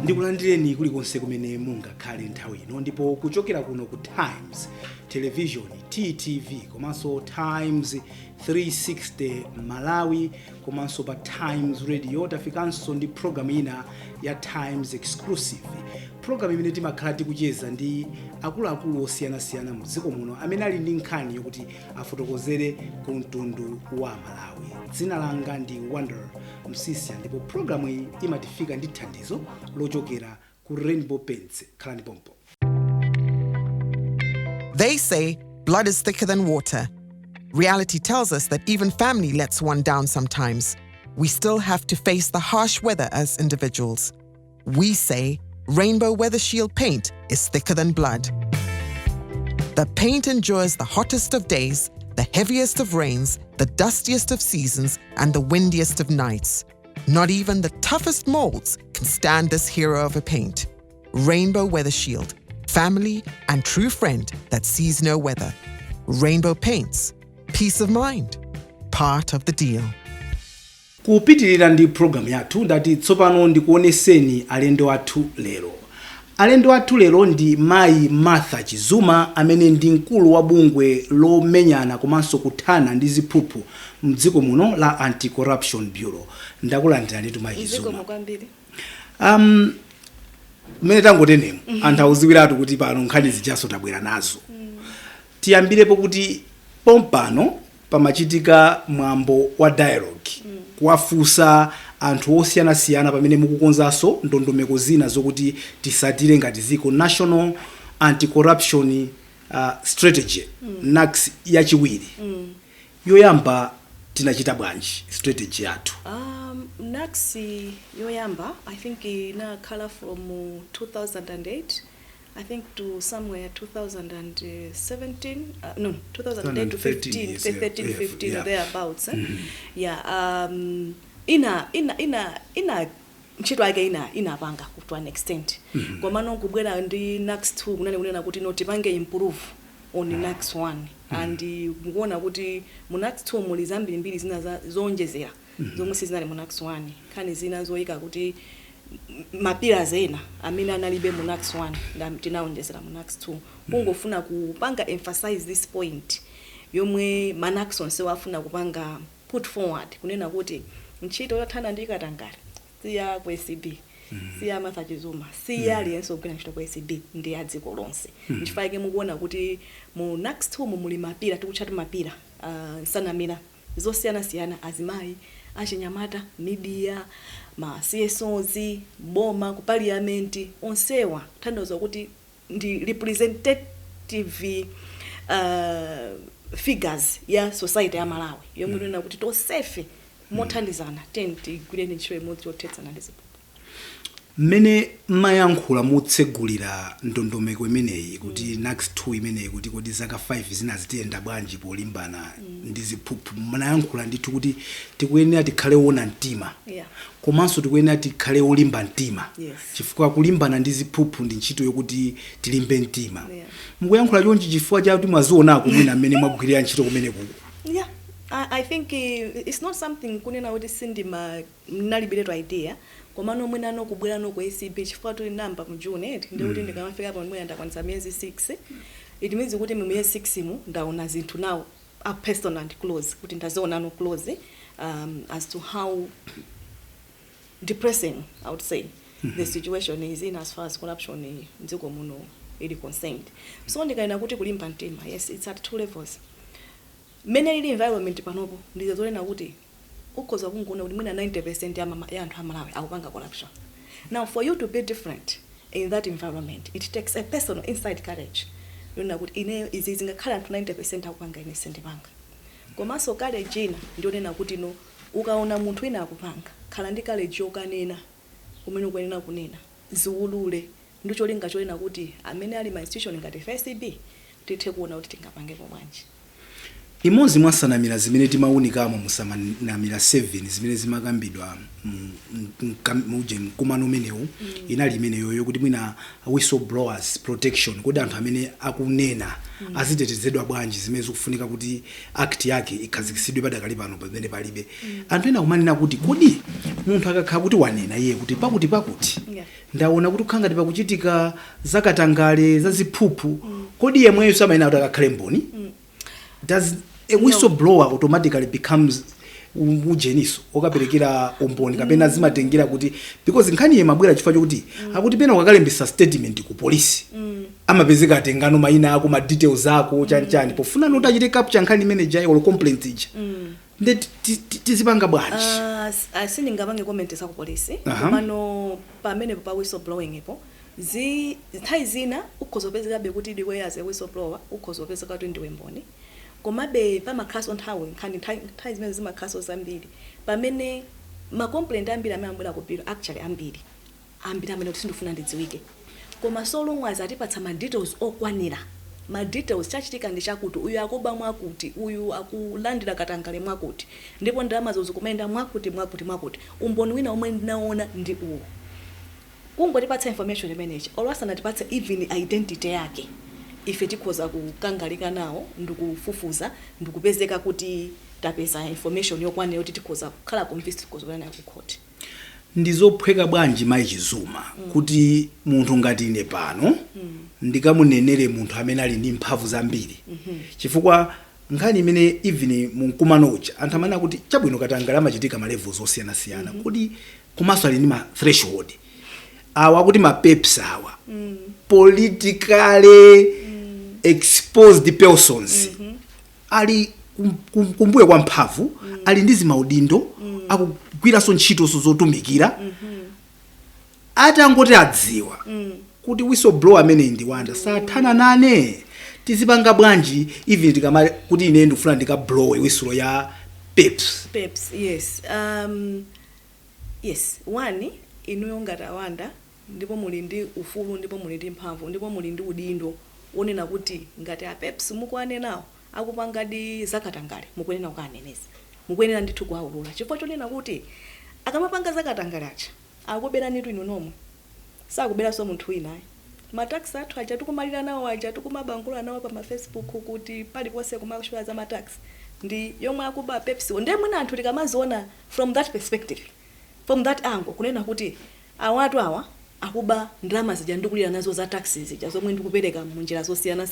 Ndikulandireni kulikonse kumene mungakhale nthawi ino ndipo kuchokera kuno ku Times Television TTV komanso Times 360 Malawi komanso pa Times Radio tafikanso ndi program ina ya Times Exclusive. Program imene timakhala tikucheza ndi akuluakulu osiyanasiyana mdziko muno amene ali ndi nkhani yokuti afotokozere ku mtundu wa Malawi. Dzina langa ndi Wonder Msisia ndipo program iyi imatifika ndi thandizo lochokera ku Rainbow Paints. Khalani pompo. They say blood is thicker than water. Reality tells us that even family lets one down sometimes. We still have to face the harsh weather as individuals. We say Rainbow Weather Shield paint is thicker than blood. The paint endures the hottest of days, the heaviest of rains, the dustiest of seasons, and the windiest of nights. Not even the toughest molds can stand this hero of a paint. Rainbow Weather Shield, family and true friend that sees no weather. Rainbow Paints, peace of mind, part of the deal. Kupitirira ndi program yathu ndati tsopano ndikuoneseni alendo athu lero. Alendo athu lero ndi Mayi Martha Chizuma amene ndi mkulu wa bungwe lomenyana komanso kuthana ndi ziphuphu mdziko muno la Anti-Corruption Bureau. Ndakulandirani tu Mayi Chizuma. Mdziko mukwambiri. Mene tangotenemu anthu auziwiratu kuti pano nkhani zijaso tabwera nazo. Tiyambirepo kuti pompano pamachitika mwambo wa dialogue kuwafunsa anthu osiyanasiyana pamene mukukonzanso ndondomeko zina zokuti tisatire ngati ziko National Anti-Corruption Strategy NACS yachiwiri. Yoyamba tinachita bwanji strategy yathu? NACS yoyamba I think inakhala from 2008 I think to somewhere 2017 no 2008 to 15 yes, 13 15 yeah. thereabouts ina ntchito yake inapanga to an extent koma nokubwera ndi NACS 2 kunena kuti no tipange improve on NACS 1 and mukuona kuti mu NACS 2 muli zambiri zina zoonjezera zomwe sizinali mu NACS 1 khani zina zoyika kuti mapira zena amene analibe mu NACS 1 tinaonjezera mu NACS 2 kungofuna kupanga emphasize this point yomwe NACS onse wafuna kupanga put forward kunena kuti ntchito yothana ndi katangale siya ku ACB siya Martha Chizuma siya aliyense ogwira ntchito ku ACB ndi ya dziko lonse nchifukwa mukuona kuti mu NACS 2 muli mapira tikutchati mapira nsanamira zosiyana azimayi achinyamata media ma CSOs boma ku parliament onsewa tandoza kuti ndi representative figures ya society ya Malawi yomwe nena kuti to safe mothandizana tenti gwireni ntchito imodzi yothetsa ndizo. Mmene mayankhula mutsegulira ndondomeko imeneyi kuti NACS 2 imeneyi kuti kodi zaka 5 zinazitenda bwanji polimbana ndi ziphuphu manayankhula ndithu kuti tikuyenera tikhale wona mtima komanso tikuyenera tikhale olimba mtima chifukwa kulimbana ndi ziphuphu ndi ntchito yokuti tilimbe mtima. Mukuyankhula chonchi chifukwa chakuti mwazionako mwina mmene mwagwirira ntchito kumene kuko. I think it's not something kunena kuti sindima nalibireto idea komano mwina nokubwera no ku ACB chifukwa tuli namba mu June ndi kuti ndikamafika pa mwina ndakwanisa miyezi 6 it means kuti mu miyezi 6 mu ndaona zinthu now a personal and close kuti ndaziona no close as to how depressing I would say the situation is in as far as corruption ndziko muno ili concerned. So ndikaena kuti kulimba mtima yes it's at two levels. Many ili environment panopo ndizozolena kuti ukoza kungona kuti mwina 90% ya anthu amalawi akupanga corruption. Now for you to be different in that environment it takes a personal inside courage. Yona kuti ine izingakhala anthu 90% akupanga ine sendipanga. Komanso courage ina ndionena kuti no ukaona munthu ina akupanga khala ndi courage yokanena kumene ukwenena kunena ziulule ndicho linga cholena kuti amene ali ma institution ngati FSB tithe kuona kuti tingapange bwanji. Imodzi mwa nsanamira zimene timawunikamo musanamira 7 zimene zimakambidwa muje mkumano umenewu inali imeneyo yokuti mwina whistleblowers protection, kuti anthu amene akunena azitetezedwa bwanji zimene zikufunika kuti act yake ikhazikisidwe padakali pano pamene palibe. Anthu ena kumanena kuti kodi munthu akakhala kuti wanena iye kuti pakuti ndaona kuti kukhanga pakuchitika zakatangale zaziphuphu, kodi yemweyo samayina kuti akakhale mboni? Does a whistleblower automatically becomes ujeniso okaperekera umboni kapena zimatengera kuti because nkhani ye mabwera chifukwa chokuti akuti pena ukakalembesa statement ku police amapezeka atengano mayina ako ma details ako chani pofuna noti achite capture nkhani manager or complaint ija tizipanga bwanji? Sindingapange comment sa ku police komano pamene pa whistleblowing ipo nthawi zina ukhozopezeka be kuti ndiwe as a whistleblower ukhozopezeka kuti ndiwe mboni komabe pamakhaso nthawi nkhani nthawi zimene zimakhaso zambiri pamene ma complaint ambiri amene ambwera kupiro actually ambiri amene kuti sindifuna ndidziwike koma so long as atipatsa ma details okwanira ma details chachitika ndi chakuti uyu akuba mwakuti uyu akulandira katangale mwakuti ndipo ndalama zozikumenda mwakuti umboni wina omwe ndinaona ndi uwo kungotipatsa information manager olwasana tipatse even identity yake ife tikhoza kukangalika nawo ndikufufuza ndikupezeka kuti tapeza information yokwanira kuti tikhoza kukhala convinced tikhoza nayo ku court. Ndizophweka bwanji mai Chizuma kuti munthu ngati ine pano ndikamunenere munthu amene ali ndi mphamvu zambiri chifukwa nkhani imene even mkumano uja anthu amene akuti chabwino katangale amachitika ma levels osiyana kuti komanso ali ndi ma threshold awa kuti ma peps awa politically exposed persons ali kumbuye kwa mphamvu ali ndi zimaudindo akugwiranso ntchito zotumikira atangoti adziwa kuti whistleblower amene ndi wanda sathana nane tizipanga bwanji even tikama kuti ine ndikufuna ndikablow whistle ya peps. Yes one inuyo ngati awanda ndipo muli ndi ufulu ndipo muli ndi mphamvu ndipo muli ndi udindo onena kuti ngati a peps mukuanenawo akupanga di zakatangale mukuyenera kukaneneza mukuyenera ndithu kuaulula chifukwa chonena kuti akamapanga zakatangale acha akubera nitu inu nomwe sakubera so munthu wina matax athu aja tikumalira nawo aja tikumabangula nawo pa Facebook kuti pali pose kumashuwa za matax ndi yomwe akuba peps onde mwina anthu tikamaziona from that perspective from that angle kunena kuti awatu awa akuba ndalama zija ndikulira nazo za taxes zija zomwe ndikupereka munjira zosiyana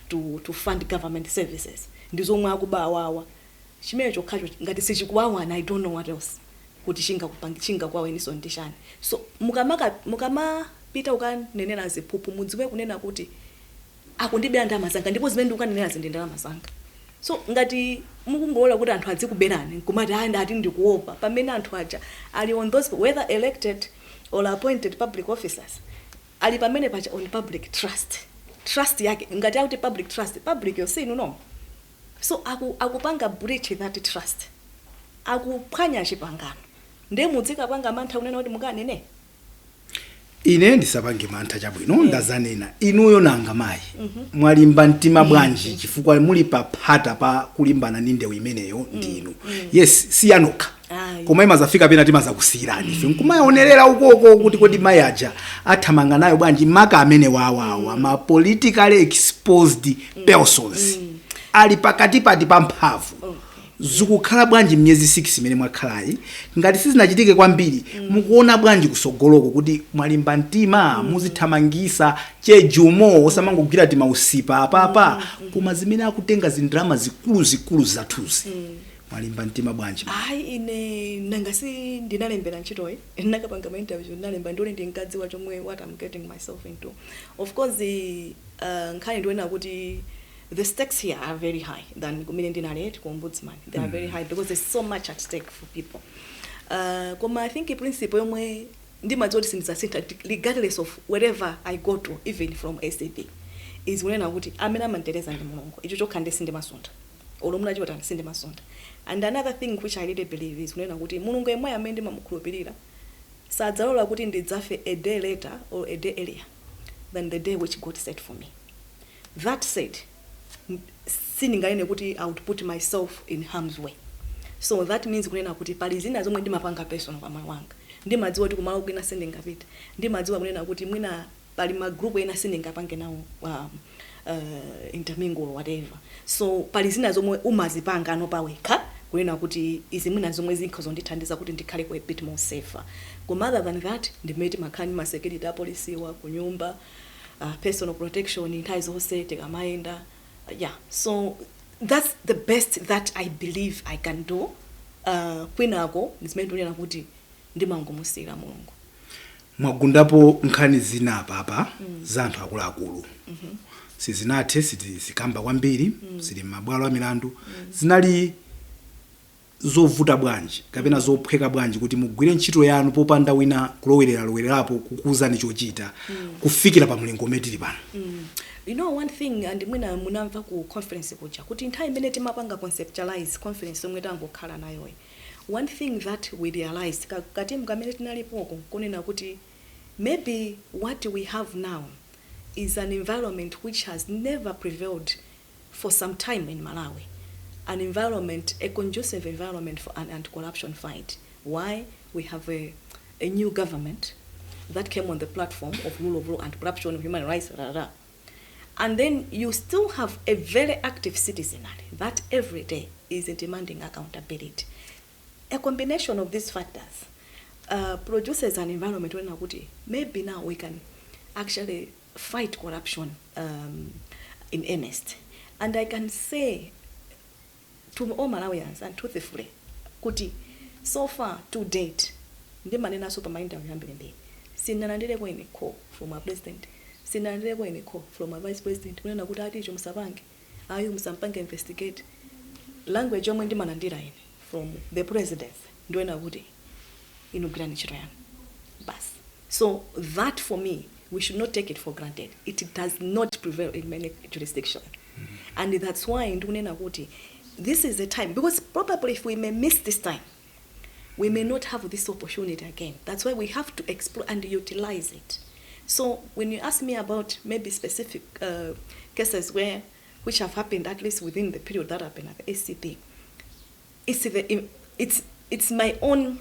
to fund government services ndizomwe akuba awawa chimene chokhacho ngati sichikuwawa and I don't know what else kuti chinga kwawe niso ndishani so mukama pita ukanenera ziphuphu mudziwe kunena kuti akundibera ndalama zanga ndipo zimene ndikunenera zindi ndalama zanga so ngati mukungola kuti anthu adzikuberani kumati ati ndikuopa pamene anthu aja ali on those whether elected or appointed public officers ali pamene pacha on public trust yake ngati akuti public trust public yosinu no so akupanga breach that trust akuphwanya chipangano ndiye mudzika panga mantha kunena kuti mukanene ine ndisapange mantha chabwino ndazanena inuyo nanga mayi mwalimba mtima bwanji chifukwa muli paphata pa kulimbana ndi ndewu imeneyo ndinu yes siyanuka koma imazafika pena timazakusirani ife nkumayonerera ukoko kuti kodi mayi aja athamanga nayo bwanji maka amene wawawa ma politically exposed persons ali pakati pa mphamvu zikukhala bwanji myezi 6 imene mwakhalayi ngati sizinachitike kwambiri mukuona bwanji kusogoloko kuti mwalimba mtima muzithamangisa chejumo osamangogwira timausipa apapa koma zimene akutenga zindrama zikulu zathuzi mwalimba mtima bwanji? Ine nangasi ndinalembera ntchitoyi nakapanga ma interview ndinalemba ndole ndinkadziwa chomwe what I'm getting myself into. Of course nkhani ndiwena kuti the stakes here are very high than kumene ndinalete ku ombudsman. They are very high because there's so much at stake for people. Koma I think principle yomwe ndimadziwa sindizasintha regardless of wherever I go to, even from SAP, is kunena kuti amene amantereza ndi mulungu icho chokhande sindimasunda olomuna chota sindimasunda. And another thing which I really believe is kunena kuti mulungu yemwe amene ndimamukhulupirira sadzalola kuti ndidzafe a day later or a day earlier than the day which God set for me. That said, sindinganene kuti I would put myself in harm's way. So that means kunena kuti pali zina zomwe ndimapanga personal kwa moyo wanga. Ndimadziwa kuti kumalo kwina sindingapita. Ndimadziwa kunena kuti mwina pali ma group ena sindingapange nawo intermingle or whatever. So pali zina zomwe umazipanga anopaweka kunena kuti izi mwina zomwe zikhozondithandiza kuti ndikhale a bit more safer. Other than that, ndimeti makhani ma security policy wa kunyumba, personal protection nthawi zonse tikamaenda. Yeah, so that's the best that I believe I can do. Kwinako ndimeti kunena kuti ndimangomusira Mulungu. Mwagundapo nkhani zina papa za anthu akuluakulu. Sizinathe zikamba kwambiri, zili mabwalo a milandu, zinali zovuta bwanji kapena zophweka bwanji kuti mugwire ntchito yanu popanda wina kulowererapo kukuuzani chochita kufikira pa mlingo metili pano. You know one thing, and mwina munamva ku conference kuja kuti nthawi imene timapanga conceptualize conference omwe tangokhala nayo. One thing that we realized kati mkamene tinalipoko kunena kuti maybe what we have now is an environment which has never prevailed for some time in Malawi. An environment, a conducive environment for an anti-corruption fight. Why? We have a new government that came on the platform of rule of law, anti-corruption, human rights, and then you still have a very active citizenry that every day is demanding accountability. A combination of these factors produces an environment where maybe now we can actually fight corruption in earnest. And I can say to all Malawians and truthfully, kuti so far to date, ndimanena supermind yambirembe. Sinanandire kwa any call from our president. Sinanandire kwa any call from our vice president. Kunena kuti ati musabange, ayo musampange investigate. Language yomwe ndimanandira ine from the president. Ndwena kuti inugirani ntchito yanu. Bas. So that for me, we should not take it for granted. It does not prevail in many jurisdictions. And that's why ndunena kuti this is the time, because probably if we may miss this time, we may not have this opportunity again. That's why we have to explore and utilize it. So when you ask me about maybe specific cases which have happened at least within the period that I've been at the ACP, it's my own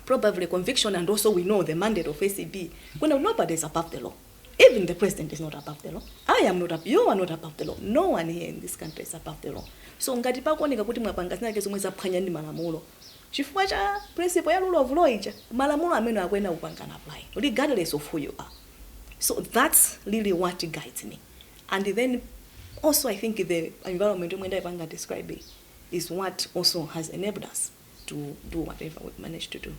probably conviction, and also we know the mandate of ACB. When nobody is above the law. Even the president is not above the law. I am not you are not above the law. No one here in this country is above the law. So ngati pakuoneka kuti mwapanga zina zomwe zaphwanya ndi malamulo. Chifukwa cha principle ya rule of law ija, malamulo amene akwena upanga na apply, regardless of who you are. So that's really what guides me. And then also I think the environment when I describe is what also has enabled us to do whatever we managed to do.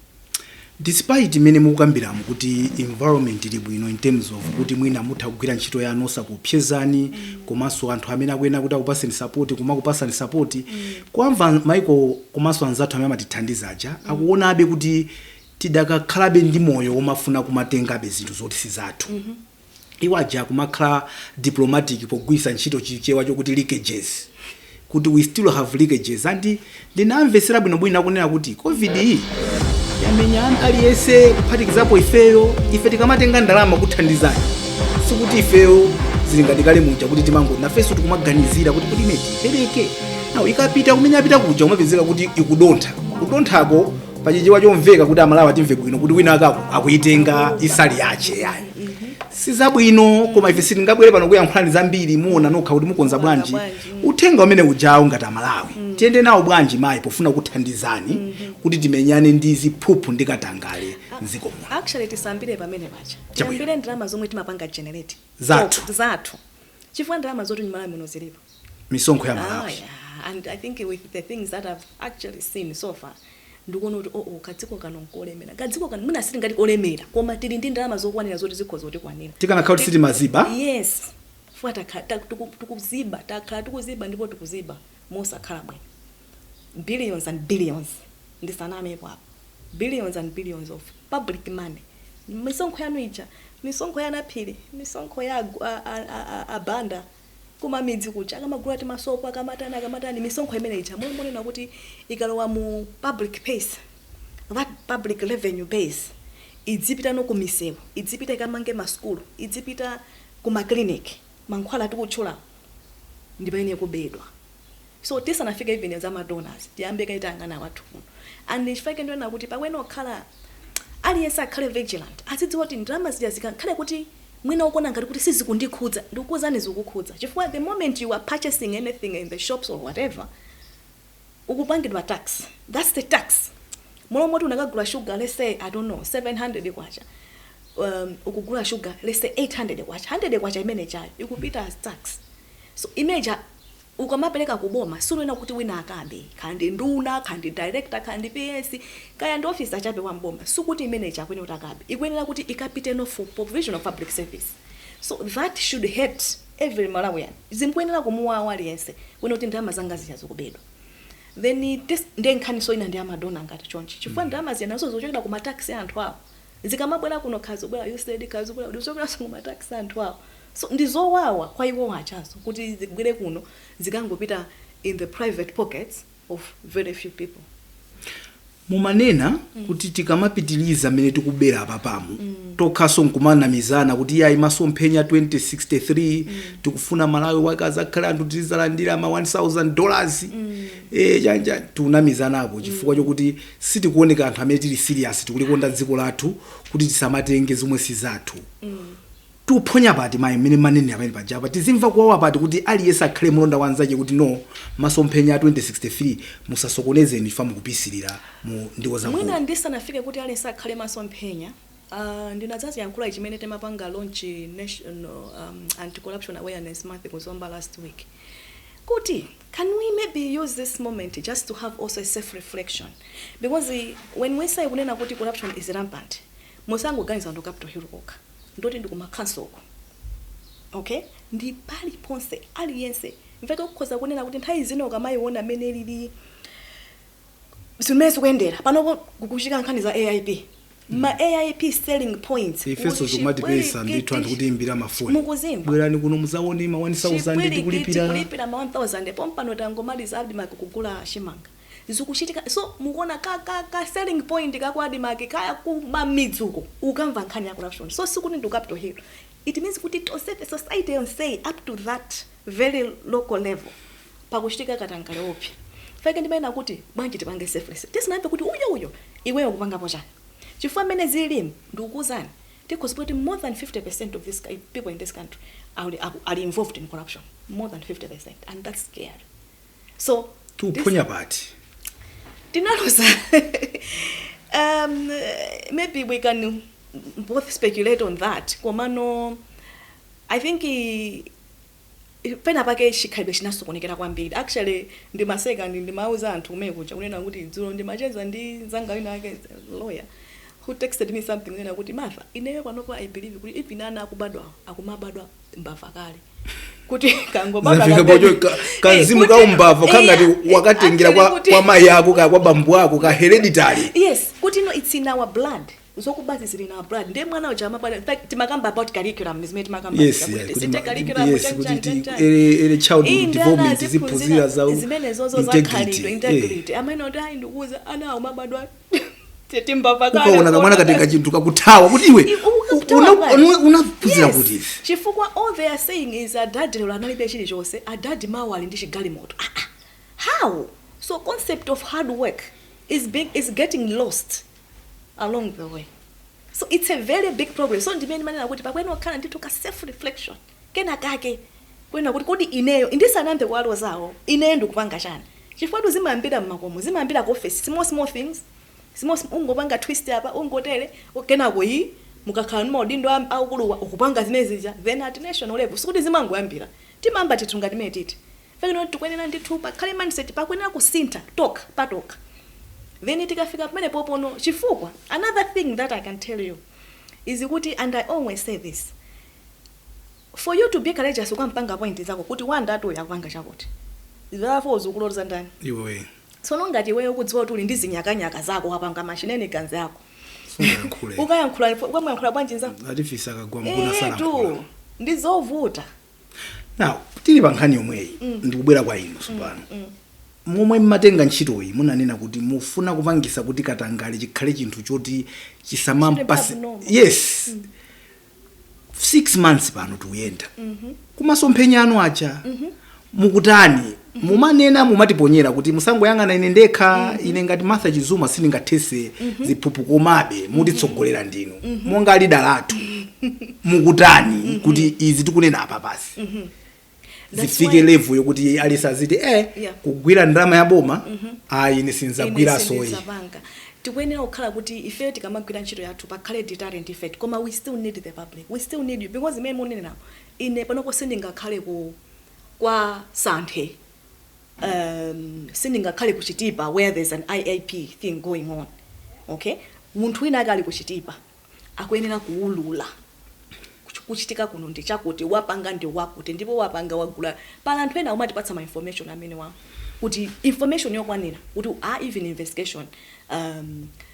Despite mene mukambiramu kuti environment ili bwino in terms of kuti mwina mutha kugwira ntchito yanu osakupyezani komanso anthu amene akwena kuti akupaseni support kumakupasani support kwamva maiko komanso anzathu amene amatithandiza aja akuonabe kuti tidakakhalabe ndi moyo omafuna kumatengabe zinthu zoti sizathu. Iwo aja kumakhala diplomatic pogwisa ntchito chichewa chokuti leakages. Kuti we still have leakages. And ndinamvesera bwinobwino akunena kuti COVID iyi yamenya aliyese kuphatikizapo ife tikamatenga ndalama kuthandizani. Sikuti ifeyo zilingatikale muja kuti timango nafeso tikumaganizira kuti kuti imeti pereke. Nawo ikapita kumenya apita kuja umapezeka kuti ikudontha. Kudonthako pachichewa chomveka kuti amalawa timve bwino kuti wina akako akuitenga isali yache yayo. Sizabwino koma ife sitingabwere pano kuyankhulani zambiri muona nokha kuti mukonza bwanji uthenga umene ujawo ngati amalawi tiyende nawo bwanji mayi pofuna kuthandizani kuti timenyane ndi ziphuphu ndikatangale mziko muno. Actually tisambire pamene pacha tiyambire ndalama zomwe timapanga generate zathu chifukwa ndalama zoti Malawi muno zilipo misonkho ya Malawi. And I think with the things that I've actually seen so far ndikuona kuti kadziko kano nkolemera kadziko kano mwina siti ngati kolemera koma tili ndi ndalama zokwanira zoti zikhoza kuti kwanira tikanakhala kuti siti maziba. Yes, fuata tukuziba takhala tukuziba ndipo tukuziba mosakhala bwino. Billions and billions ndisaname hapo, billions and billions of public money. Misonkho yanu ija, misonkho yana phiri, misonkho ya abanda kuma midzi kucha akamagula ati masopo akamatani misonkho imene ija muone kuti ikalowa mu public base, that public revenue base idzipita no kumisewu, idzipita ikamange maskulu, idzipita kuma clinic mankhwala tikutchula ndipene kubedwa so tisanafika even as donors tiyambe kaitangana wathu kuno and chifake ndiona kuti pakwena okhala aliyense akhale vigilant azidziwa kuti ndalama zija zikakhale kuti mwina ukona ngati kuti sizikundikhudza ndikuwuzani zikukhudza chifukwa the moment you are purchasing anything in the shops or whatever ukupangidwa tax. That's the tax. Moti unakagula sugar, let's say, I don't know, 700 kwacha. Ukugula sugar, let's say 800 kwacha. 100 kwacha imene chayo. Ikupita as tax. So image ukamapeleka kuboma, sulu ina kuti wina akabe. Kandi nduna, kandi director, kandi PS, kaya ndo officer chabe wa mboma. Sukuti imene cha kwenye utakabe. Ikwenela kuti ikapite no for provision of public service. So that should hurt every Malawian. Zimkwenela kumuwa wali yense. Wena uti ndama zanga ziyazukubedwa. Then this then can so ina ndi amadona ngati chonchi chifukwa ndama zinazo zochokera ku mataxi anthu awo zikamabwera kuno khazo bwera you said khazo bwera uzochokera ku mataxi anthu awo so ndizowawa kwa iwo wachazo kuti zigwire kuno zikangopita in the private pockets of very few people. Mumanena kuti tikamapitiliza mene tikubera apapamu tokhaso nkumana mizana kuti yayi masomphenya 2063 tikufuna Malawi wakazi akhala anthu tizalandira ma $1,000 chanja tunamizana apo chifukwa chokuti sitikuoneka anthu amene tili serious tikulikonda dziko lathu kuti tisamatenge zomwe sizathu. Tuphonya pati mayi mene manene amene pajapa tizimva kuwawa pati kuti aliyense akhale mulonda wanzache kuti no masomphenya 2063 musasokonezeni ifa mukupisilira mu ndiwo za mwina ndisanafike kuti aliyense akhale masomphenya ndinadzazi yankhula chimene temapanga launch national anti-corruption awareness month kuzomba last week kuti can we maybe use this moment just to have also a self-reflection because when we say kunena kuti corruption is rampant musangoganiza ndo Capitol Hill kokha ndoti ndikumakhansoko okay ndi pali ponse aliyense mveke kukhoza kunena kuti nthawi zino kamayiona amene lili zimene zikuyendera pano kukuchika nkhani za AIP ma AIP selling points ifeso zokumati pesa ndithu anthu kuti imbira mafoni bwerani kuno muzaone ma 1000 tikulipira ma 1000 pompano tangomaliza Abdimak kugula shimanga zikuchitika so mukuona ka selling point ka kwa Abdimak kaya kumamidzuko ukamva nkhani ya corruption so sikuti ndo Capitol Hill it means kuti to set the society and say up to that very local level pakuchitika katangale opi fake ndimaina kuti bwanji tipange selfless tisinambe kuti uyo iweyo kupanga pochani chifukwa mene zilimu ndikuzani because more than 50% of this people in this country are involved in corruption more than 50% and that's scary so tuphonya pati tinaluza maybe we can both speculate on that komano I think pena pake chikhalidwe chinasokonekera kwambiri actually ndimaseka ndimauza anthu umekuja unena kuti dzulo ndimacheza ndi zanga wina ake lawyer who texted me something unena kuti Martha ineyo panopo I believe kuti even ana akumabadwa mbava kale kuti kangobaba kanzimu ka umbava kangati wakatengera kwa mai yako kwa bambu wako ka hereditary yes kuti no it's in our blood zokubazi zili na blood ndiye mwana uja amabala in fact timakamba about curriculum is makamba yes curriculum ele child development ziphuzira za zimene zozo zakhalidwe integrity amene ndai ndikuza ana umabadwa tetimbava kale ukaona kamwana katenga chinthu kakuthawa kuti iwe unaphuzira kuti chifukwa all they are saying is a dad lero analibe chili chose a dad mawali ndi chigalimoto how so concept of hard work is getting lost along the way so it's a very big problem so ndimene manena kuti pakwena okhala ndithu ka self reflection kena kake kwena kuti kodi ineyo indisanambe kwalo zawo ineyo ndikupanga chani chifukwa zimambira mmakomo zimambira ku office small things ungopanga twist apa ungotere kena koyi mukakhala maudindo aukuluwa ukupanga zimene zija then at national level sikuti zimangoyambira timamba titunga timene titi fekeno tikwenena ndithu pakhale mindset pakwenena kusintha patoka then tikafika pamene popono chifukwa another thing that I can tell you is kuti and I always say this for you to be courageous ukampanga point zako kuti wanda ato yakupanga chakuti therefore uzukuloza ndani iwe so ngati wewe ukudziwa kuti uli ndi zinyakanyaka zako wapanga machine ganzi yako ukayankhula ukayankhula bwanji nza atifisa kagwa mkuna sana ndizovuta now tili pankhani yomweyi ndikubwera kwa inu supano momwe mmatenga ntchito iyi munanena kuti mufuna kupangisa kuti katangale chikhale chinthu choti chisamampas yes 6 months pano tuyenda kumasomphenya anu acha mukutani mumanena mumatiponyera kuti musangoyang'ana ine ndekha ine ngati Martha Chizuma sindingathese ziphuphu komabe mutitsogolera ndinu monga lida lathu mukutani kuti izi tikunena apa basi zifike level yokuti alisaziti kugwira ndalama ya boma ine sinzagwira soyi tikuyenera kukhala kuti ife tikamagwira ntchito yathu pakhale deterrent effect koma we still need the public, we still need you, because imene munene nawo ine panoko sindingakhale kwa santhe sindingakhale kuchitipa where there's an IAP thing going on. Okay, munthu wina akali kuchitipa akuyenera kuulula kuchitika kuno ndi chakuti wapanga ndi wakuti ndipo wapanga wagula pala anthu ena umatipatsa ma information amene wa kuti information yokwanira kuti even investigation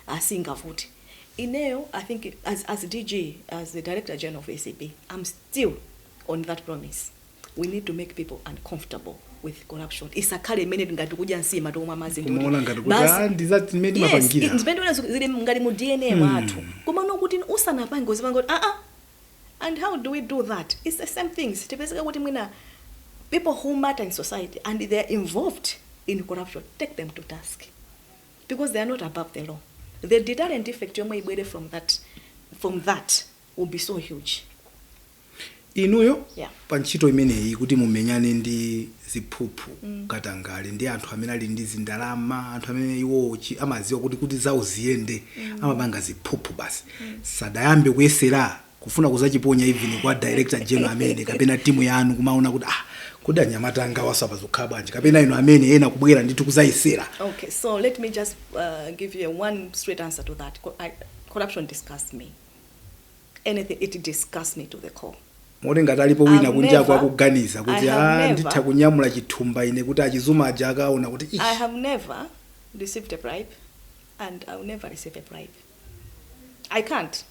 asingavuti. Ineyo I think as DG, as the Director General of ACP, I'm still on that promise. We need to make people uncomfortable with corruption. Isakhale mene ngati kudya nsima tomwe mazindu. Kumaona ngati kuti ndizati mene mapangira. Yes, ndipendona zili ngati mu DNA mwathu. Koma nokuti usanapange uzipanga kuti and how do we do that? It's the same things. Tipezeka kuti mwina people who matter in society and they are involved in corruption, take them to task. Because they are not above the law. The deterrent effect yomwe ibwere from that will be so huge. Inuyo pa ntchito imeneyi kuti mumenyane ndi ziphuphu katangale ndi anthu amene ali ndi zindalama, anthu amene iwo amaziwa kuti zawo ziyende amapanga ziphuphu basi sadayambe kuyesera kufuna kuzachiponya even kwa Director General amene kapena timu yanu kumaona kuti kuti anyamata anga wasapa zokhala bwanji kapena ino amene ena kubwera ndithu kuzayesera. Okay, so let me just give you one straight answer to that. Corruption disgusts me. Anything, it disgusts me to the core. Mori ngati alipo wina kunja kwa kuganiza kuti nditha kunyamula chithumba ine kuti Achizuma aja akaona kuti I have never received a bribe and I will never receive a bribe. I can't.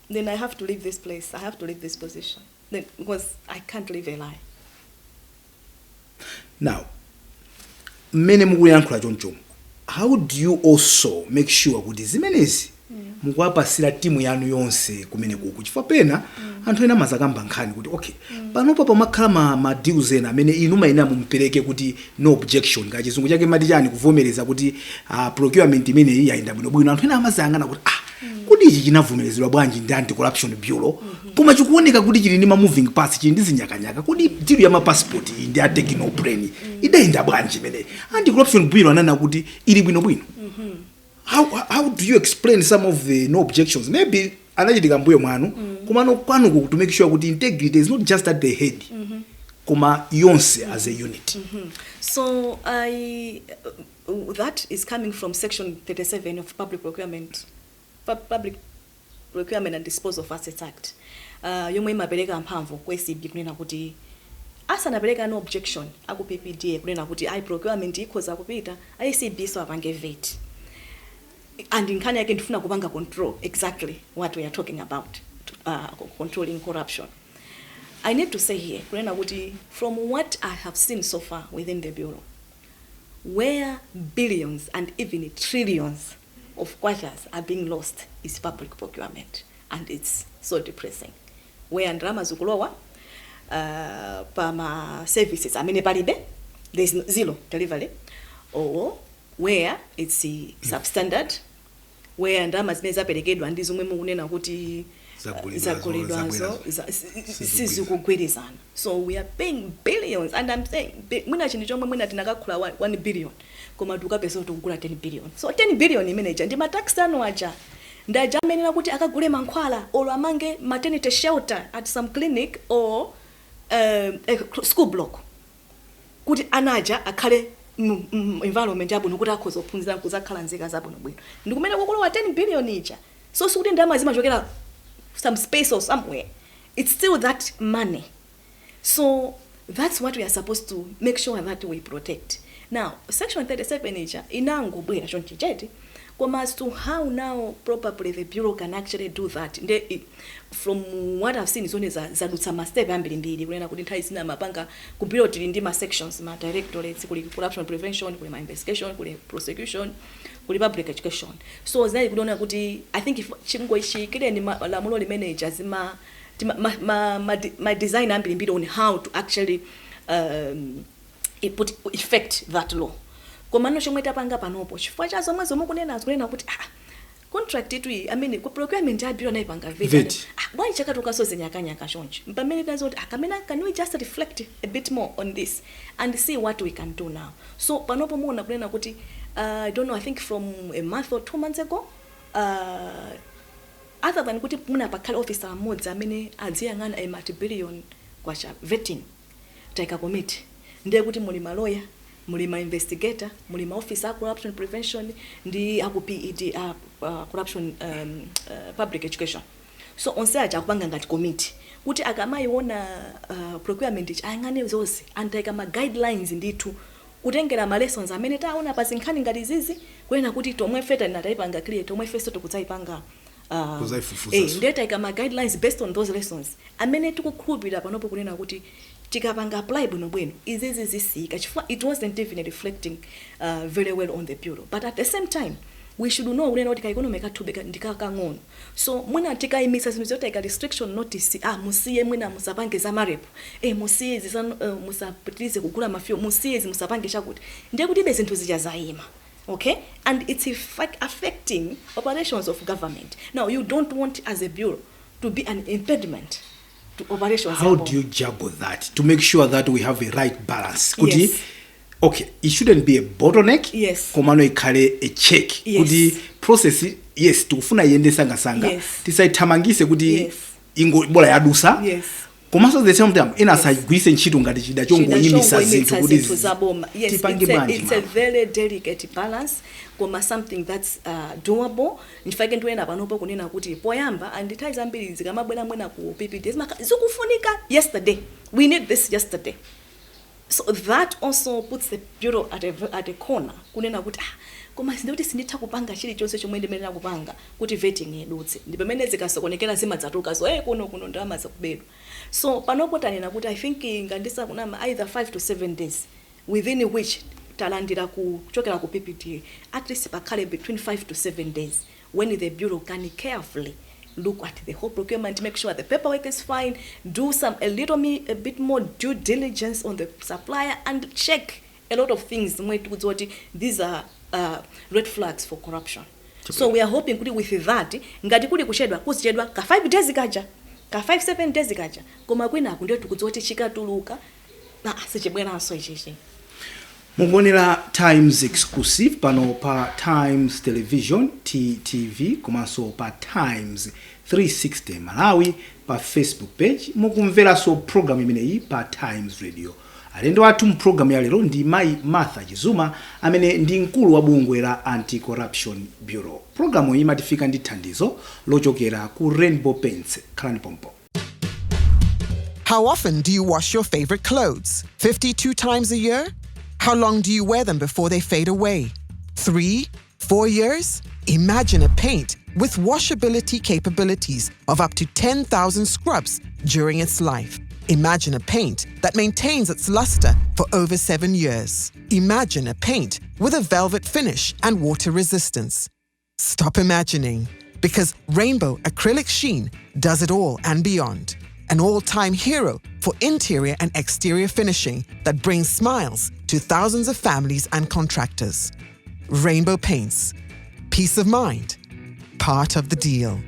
Then I have to leave this place. I have to leave this position. Then, because I can't live a lie. Now, many mukuyankhula choncho. How do you also make sure kuti zimenezi mukwapasira timu yanu yonse kumene kuku chifukwa pena anthu ena mazakamba nkhani kuti okay panopa pamakhala ma deals ena amene inu maina mumpereke kuti no objection ka chizungu chake mati chani kuvomereza kuti procurement imene iyi yayenda bwino anthu ena amazayangana kuti kuti ichi chinavomerezedwa bwanji ndi anti corruption bureau koma chikuoneka kuti chili ndi ma moving parts chili ndi zinyakanyaka kuti deal ya ma passport iyi ndi a techno brain idayenda bwanji imene anti corruption bureau anana kuti ili bwino. How do you explain some of the no objections? Maybe anachitika mbuyo mwanu kumano kwanu to make sure that integrity is not just at the head kuma yonse as a unit. So that is coming from section 37 of Public Procurement and Disposal of Assets Act. Yomwe imapereka mphamvu kwa ACP kunena kuti asanapereka no objection aku PPDA kunena kuti procurement ikhoza kupita ACP so apange vet. And in Kenya again, ndifuna kupanga control exactly what we are talking about, controlling corruption. I need to say here, from what I have seen so far within the bureau, where billions and even trillions of quarters are being lost is public procurement, and it's so depressing. Where ndrama zukulowa, pama services, palibe, there's zero delivery, or where it's substandard, where ndama zimene zaperekedwa ndi zomwe mukunena kuti zakoledwazo sizikugwirizana. So we are paying billions, and I'm saying mwina chinthu chomwe mwina tinakakhula 1 billion koma tukapeza kuti kugula 10 billion. So 10 billion imeneja ndi matax anu aja ndaja amenera kuti akagule mankhwala or amange maternity shelter at some clinic or a school block kuti anaja akhale environment yabwino kuti akhoza kuphunzira kuzakhala nzika zabwino bwino ndikumene kukulowa 10 billion ija. So sikuti ndama zimachokera some space or somewhere, it's still that money. So that's what we are supposed to make sure that we protect. Now section 37 ija inangobwera chonchi chete koma as to how now probably the bureau can actually do that. From what I've seen is only zadutsa mastep ambiri mbiri kunena kuti nthawi zina mapanga ku bureau tili ndi ma sections ma directorates kuli corruption prevention kuli ma investigation kuli prosecution kuli public education. So zinali kuona kuti I think if chingo ichi kile ni lamulo limene ma design ambiri mbiri on how to actually effect that law. Komano chomwe tapanga panopo chifukwa cha zomwe kunena kuti contract itu I mean ku procurement ya bureau nayo panga vet. Why chakatoka so zenyakanyaka chonje. Mpamene tazo akamena, can we just reflect a bit more on this and see what we can do now. So panopo muona kunena kuti I don't know, I think from a month or 2 months ago, other than kuti muna pakhala officer amodzi amene adziyang'ana a multi-billion kwacha vetting taika committee ndiye kuti muli lawyer, muli investigator, muli officer corruption prevention, ndi aku PED corruption public education. So onse aja kupanga ngati committee kuti akamayiona procurement ayang'ane zonse antaika ma guidelines ndithu kutengera ma lessons amene taona pazinkhani ngati zizi kwena kuti tomwe feta natayipanga clear tomwe feso tikudzayipanga ndetaika ma guidelines based on those lessons amene tikukhulupirira panopo kunena kuti tikapanga apply bwino izizi zisika chifukwa it wasn't even reflecting very well on the bureau. But at the same time we should know kunena kuti economy katubeka ndikakang'ono. So mwina tikayimisa zinthu zotaika restriction notice musiye mwina musapange za marepo musiye musapitirize kugula mafio musiye musapange chakuti ndiye kuti bezinthu zijazayima. Okay, and it's affecting operations of government. Now you don't want as a bureau to be an impediment to operations. How do you juggle that to make sure that we have a right balance? Yes. Okay, it shouldn't be a bottleneck. Yes. Komano ikale a check. Yes. Kuti process yes tukufuna yende sanga. Yes. Tisaitamangise kuti yes. ingo bola yadusa. Yes. Komanso the same time inasagwise ntchito ngati chida chongoyimisa zinthu kuti zaboma. Yes, it's a very delicate balance koma something that's doable. Ndifake ntwena panopo kunena kuti poyamba andithai zambiri zikamabwera mwena ku PPD zikufunika yesterday. We need this yesterday. So that also puts the bureau at a corner kunena kuti koma sindikuti sinditha kupanga chili chonse chomwe ndimenera kupanga kuti vetting yedutse ndi pamene zikasokonekera zimadzatuka so kuno ndalama zakubedwa. So panopo tanena kuti I think ngandisa kunama either 5 to 7 days within which talandira kuchokera ku PPT at least pakhale between 5 to 7 days when the bureau can carefully look at the whole procurement, make sure the paperwork is fine, do a bit more due diligence on the supplier and check a lot of things. These are red flags for corruption. So we are hoping with that ngati kuli kuchedwa kuzichedwa ka 5 days kaja ka 5-7 days kaja koma kwina akunde tikudzoti chikatuluka na sichibweranso ichichi. Mukuonera Times exclusive pano pa Times Television TTV komanso pa Times 360 Malawi pa Facebook page. Mukumvera so program imeneyi pa Times Radio. Alendo athu mu program ya lero ndi Mai Martha Chizuma amene ndi mkulu wa bungwe la Anti-Corruption Bureau. Programu imatifika ndi thandizo lochokera ku Rainbow Paints. Khalani pompo. How often do you wash your favorite clothes? 52 times a year? How long do you wear them before they fade away? 3, 4 years? Imagine a paint with washability capabilities of up to 10,000 scrubs during its life. Imagine a paint that maintains its luster for over 7 years. Imagine a paint with a velvet finish and water resistance. Stop imagining, because Rainbow Acrylic Sheen does it all and beyond. An all-time hero for interior and exterior finishing that brings smiles to thousands of families and contractors. Rainbow Paints. Peace of mind. Part of the deal.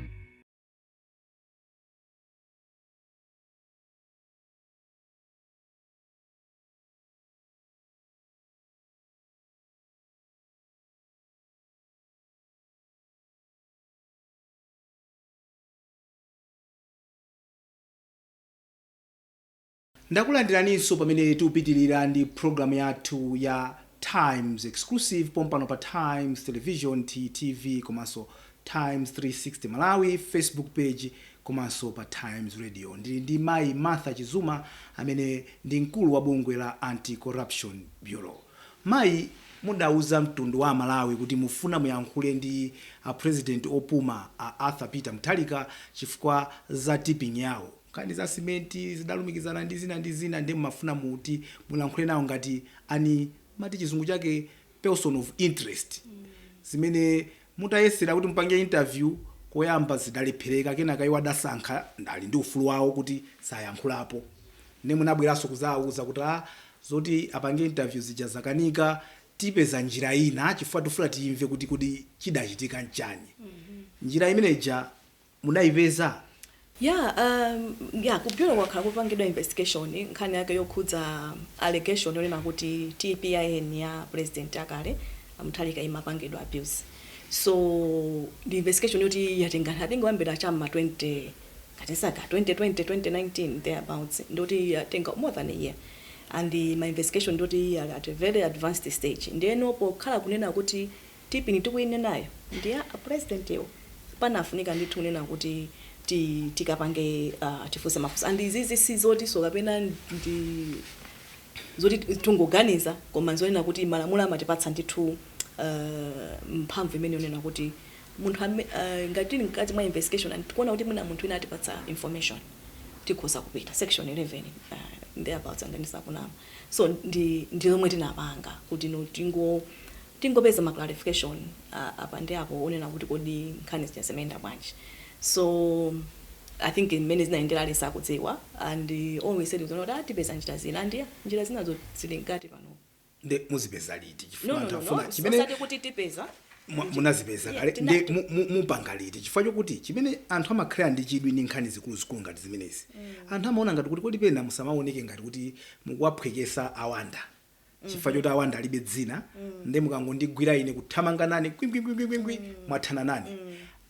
Ndakulandiraninso pamene tupitilira ndi program yathu ya Times exclusive pompano pa Times Television TTV komanso Times 360 Malawi Facebook page komanso pa Times Radio. Ndi Mai Martha Chizuma amene ndi mkulu wa bungwe la Anti-Corruption Bureau. Mai, mudauza mtundu wa Malawi kuti mufuna muyankhule ndi president opuma Arthur Peter Mutharika chifukwa za tipping yawo. Kandi za simenti zidalumikizana ndi zina ndi mafuna muti mulankhule nawo ngati ani mati chizungu chake person of interest. Zimene mutayesera kuti mpange interview koyamba zidalephereka kenaka iwo adasankha ndali ndi ufulu wawo kuti sayankhulapo. Ne munabweranso kuzauza kuti zoti apange interview zija zakanika tipeza njira ina chifukwa tufuna timve kuti chidachitika nchani. Njira imeneja munayipeza? Kupyola wakhala kupangidwa investigation nkhani yake yokhudza allegation yonena kuti TPIN ya president akale Mutharika imapangidwa abuse. So the investigation yoti yatenga I think wambira chama 2020 2019 thereabouts ndoti yatenga more than a year, and my investigation ndoti at a very advanced stage. Ndeno pokhala kunena kuti tipi nitikuine nayo ndiya a president yo panafunika ndithu kunena kuti tikapange tifuse mafuso, and izizi sizoti so kapena ndi zoti tungoganiza koma nzonena kuti malamulo amatipatsa ndithu mphamvu imene yonena kuti munthu ngati mkati mwa investigation and tikuona kuti muna munthu ina atipatsa information tikhoza kupita section 11 thereabouts anganisa kunama. So ndi lomwe tinapanga kuti no tingopeza ma clarification apa ndi apo onena kuti kodi nkhani zijasemenda bwanji. So I think many zinaendera lesa kudziwa, and always said that tipeza njira zina ndiya njira zinazo zili ngati pano nde muzipeza liti chifukwa tafuna chimene kuti tipeza munazipeza kale nde mupanga liti chifukwa chokuti chimene anthu amakhala ndi chidwi ndi nkhani zikulu ngati zimenezi. Anthu amaona ngati kuti kodi pena musamaoneke ngati kuti mukuwaphwekesa awanda chifukwa choti awanda alibe dzina nde mukangondigwira ine kuthamanga nane kwimkwimkwimkwimkwi mwathana nane.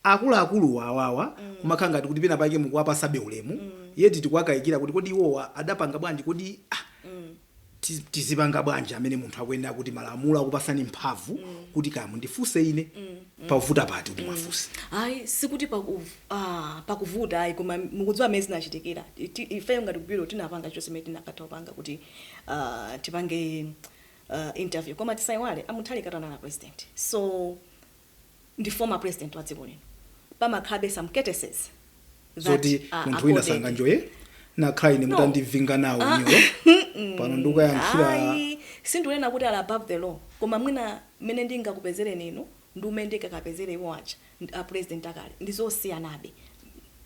Akuluakulu awawa kumakhala ngati kuti pena pake mukuwapasabe ulemu yeti tikuwakayikira kuti kodi iwowa adapanga bwanji kodi tizipanga bwanji amene munthu akuyenera kuti malamulo akupasani mphamvu kuti kaya mundifunse ine pakuvuta pati kuti mwafunse. Ayi sikuti pakuvuta ayi koma mukudziwa amene zinachitikira ife ngati kubiro tinapanga chonse imene tinakatopanga kuti tipange interview koma tisaiwale Mutharika na president, so ndi former president wa dziko lino pamakhabe some courtesies zoti munthu wina sanganjoye nakhala ine mutandivinga nawo nyolo pano ndikuyankhira sindunena kuti ali above the law koma mwina mene ndingakupezere ninu ndi umene ndikakapezere iwo acha a president akale ndizosiyanabe.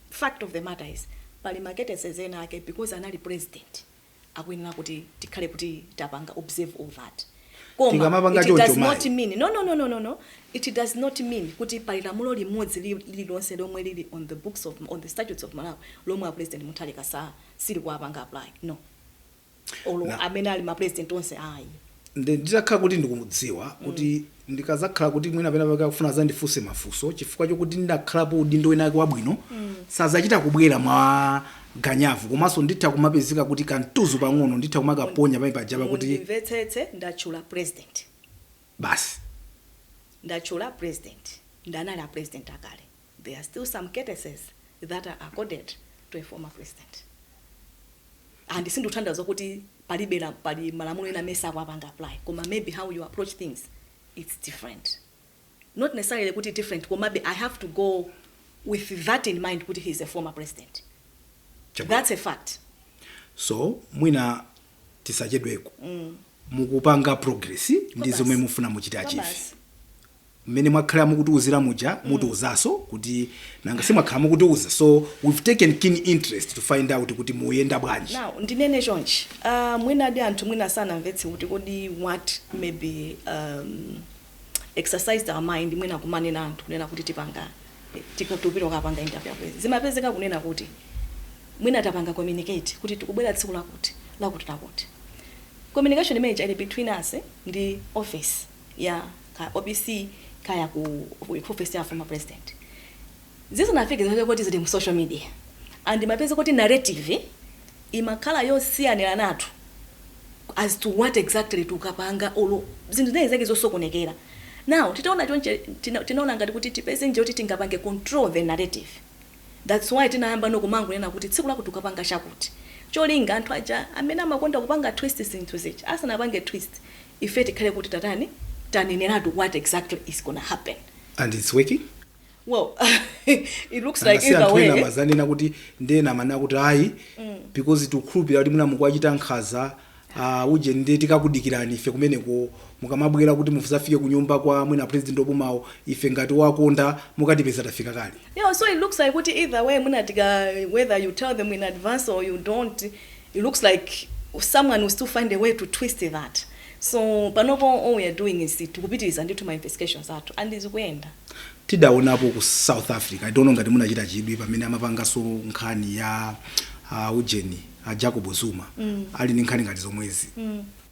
Fact of the matter is pali ma courtesies ena ake because anali president akuyenera kuti tikhale kuti tapanga observe all that. It does not mean no. It does not mean kuti pali lamulo limodzi lilonse lomwe lili on the statutes of Malawi lomwe a president Mutharika sili kuwapanga apply no. Olo amene ali ma president onse ayi. Nditakhala kuti ndikumudziwa kuti ndikazakhala kuti mwina pena paka kufuna zandifunse mafunso chifukwa chokuti ndakhalapo udindo wina wake wabwino sazachita kubwera mwa ganyavu komanso nditha kumapezeka kuti kantuzu pang'ono nditha kumakaponya pamene pajaba kuti ndimvetsetse ndachula president basi ndachula president ndanali a president akale. There are still some courtesies that are accorded to a former president, and sinduthandaza kuti pali malamulo ena mesa kwapanga apply koma maybe how you approach things it's different, not necessarily kuti different koma maybe I have to go with that in mind kuti he's a former president. That's a fact. So mwina tisachedweko mukupanga progress ndizomwe mufuna muchita chifi mmene mwakhala mukutiuzira muja mutiuzaso kuti nanga simakhala mukutiuza, so we've taken keen interest to find out kuti muyenda bwanji. Now ndinene chonchi mwina adi anthu mwina sana mvetsi kuti kodi what maybe exercised our mind mwina kumanena anthu kunena kuti tipanga tikutupira kapanga interview zimapezeka kunena kuti mwina tapanga communicate kuti tikubwera tsiku lakuti communication image ili between us ndi office ya OBC kaya ku office ya former president. Zizo nafike zinacho kuti zili mu social media and mapeze kuti narrative imakhala yosiyanira nathu as to what exactly tukapanga olo zinthu zake zosokonekera. Now titaona chonche tinaona ngati kuti tipeze nje kuti tingapange control the narrative. That's why tinayamba nokumangu nena kuti tsiku lakuti tukapanga chakuti cholinga anthu aja amene amakonda kupanga twist zinthu zichi asana pange twist ife tikhale kuti taneneratu what exactly is gonna happen, and it's working. Well it looks like either way mazanena kuti ndena mana kuti ayi because tukhulupira kuti muna mukwachita nkhaza uje ndi tikakudikirani ife kumeneko mukamabwera kuti mufuzafike kunyumba kwa mwina president obumawo ife ngati wakonda mukatipeza tafika kale. Yeah, so it looks like kuti either way mwina tika whether you tell them in advance or you don't, it looks like someone will still find a way to twist that. So panopo all we are doing is to kupitiriza ndithu ma investigations athu and izikuenda. Tidaonapo ku South Africa, I don't know ngati munachita chidwi pamene amapangaso nkhani ya ujeni Jacob Zuma ali ndi nkhani ngati zomwezi.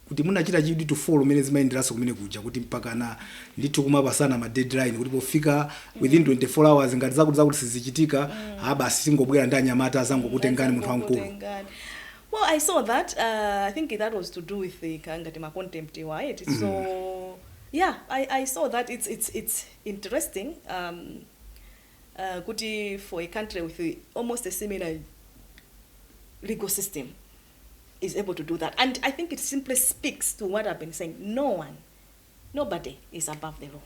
Kuti munachita chidwi to follow mene zimayenderaso kumene kuja kuti mpaka na ndithu kumapasana ma deadline kuti pofika within 24 hours ngati zakuti sizichitika basi singobwera ndi anyamata azangokutengani munthu wamkulu. Well, I saw that. I think that was to do with the Kangatima contempt, right? So, yeah, I saw that. It's interesting. Kuti for a country with almost a similar legal system is able to do that, and I think it simply speaks to what I've been saying. Nobody is above the law.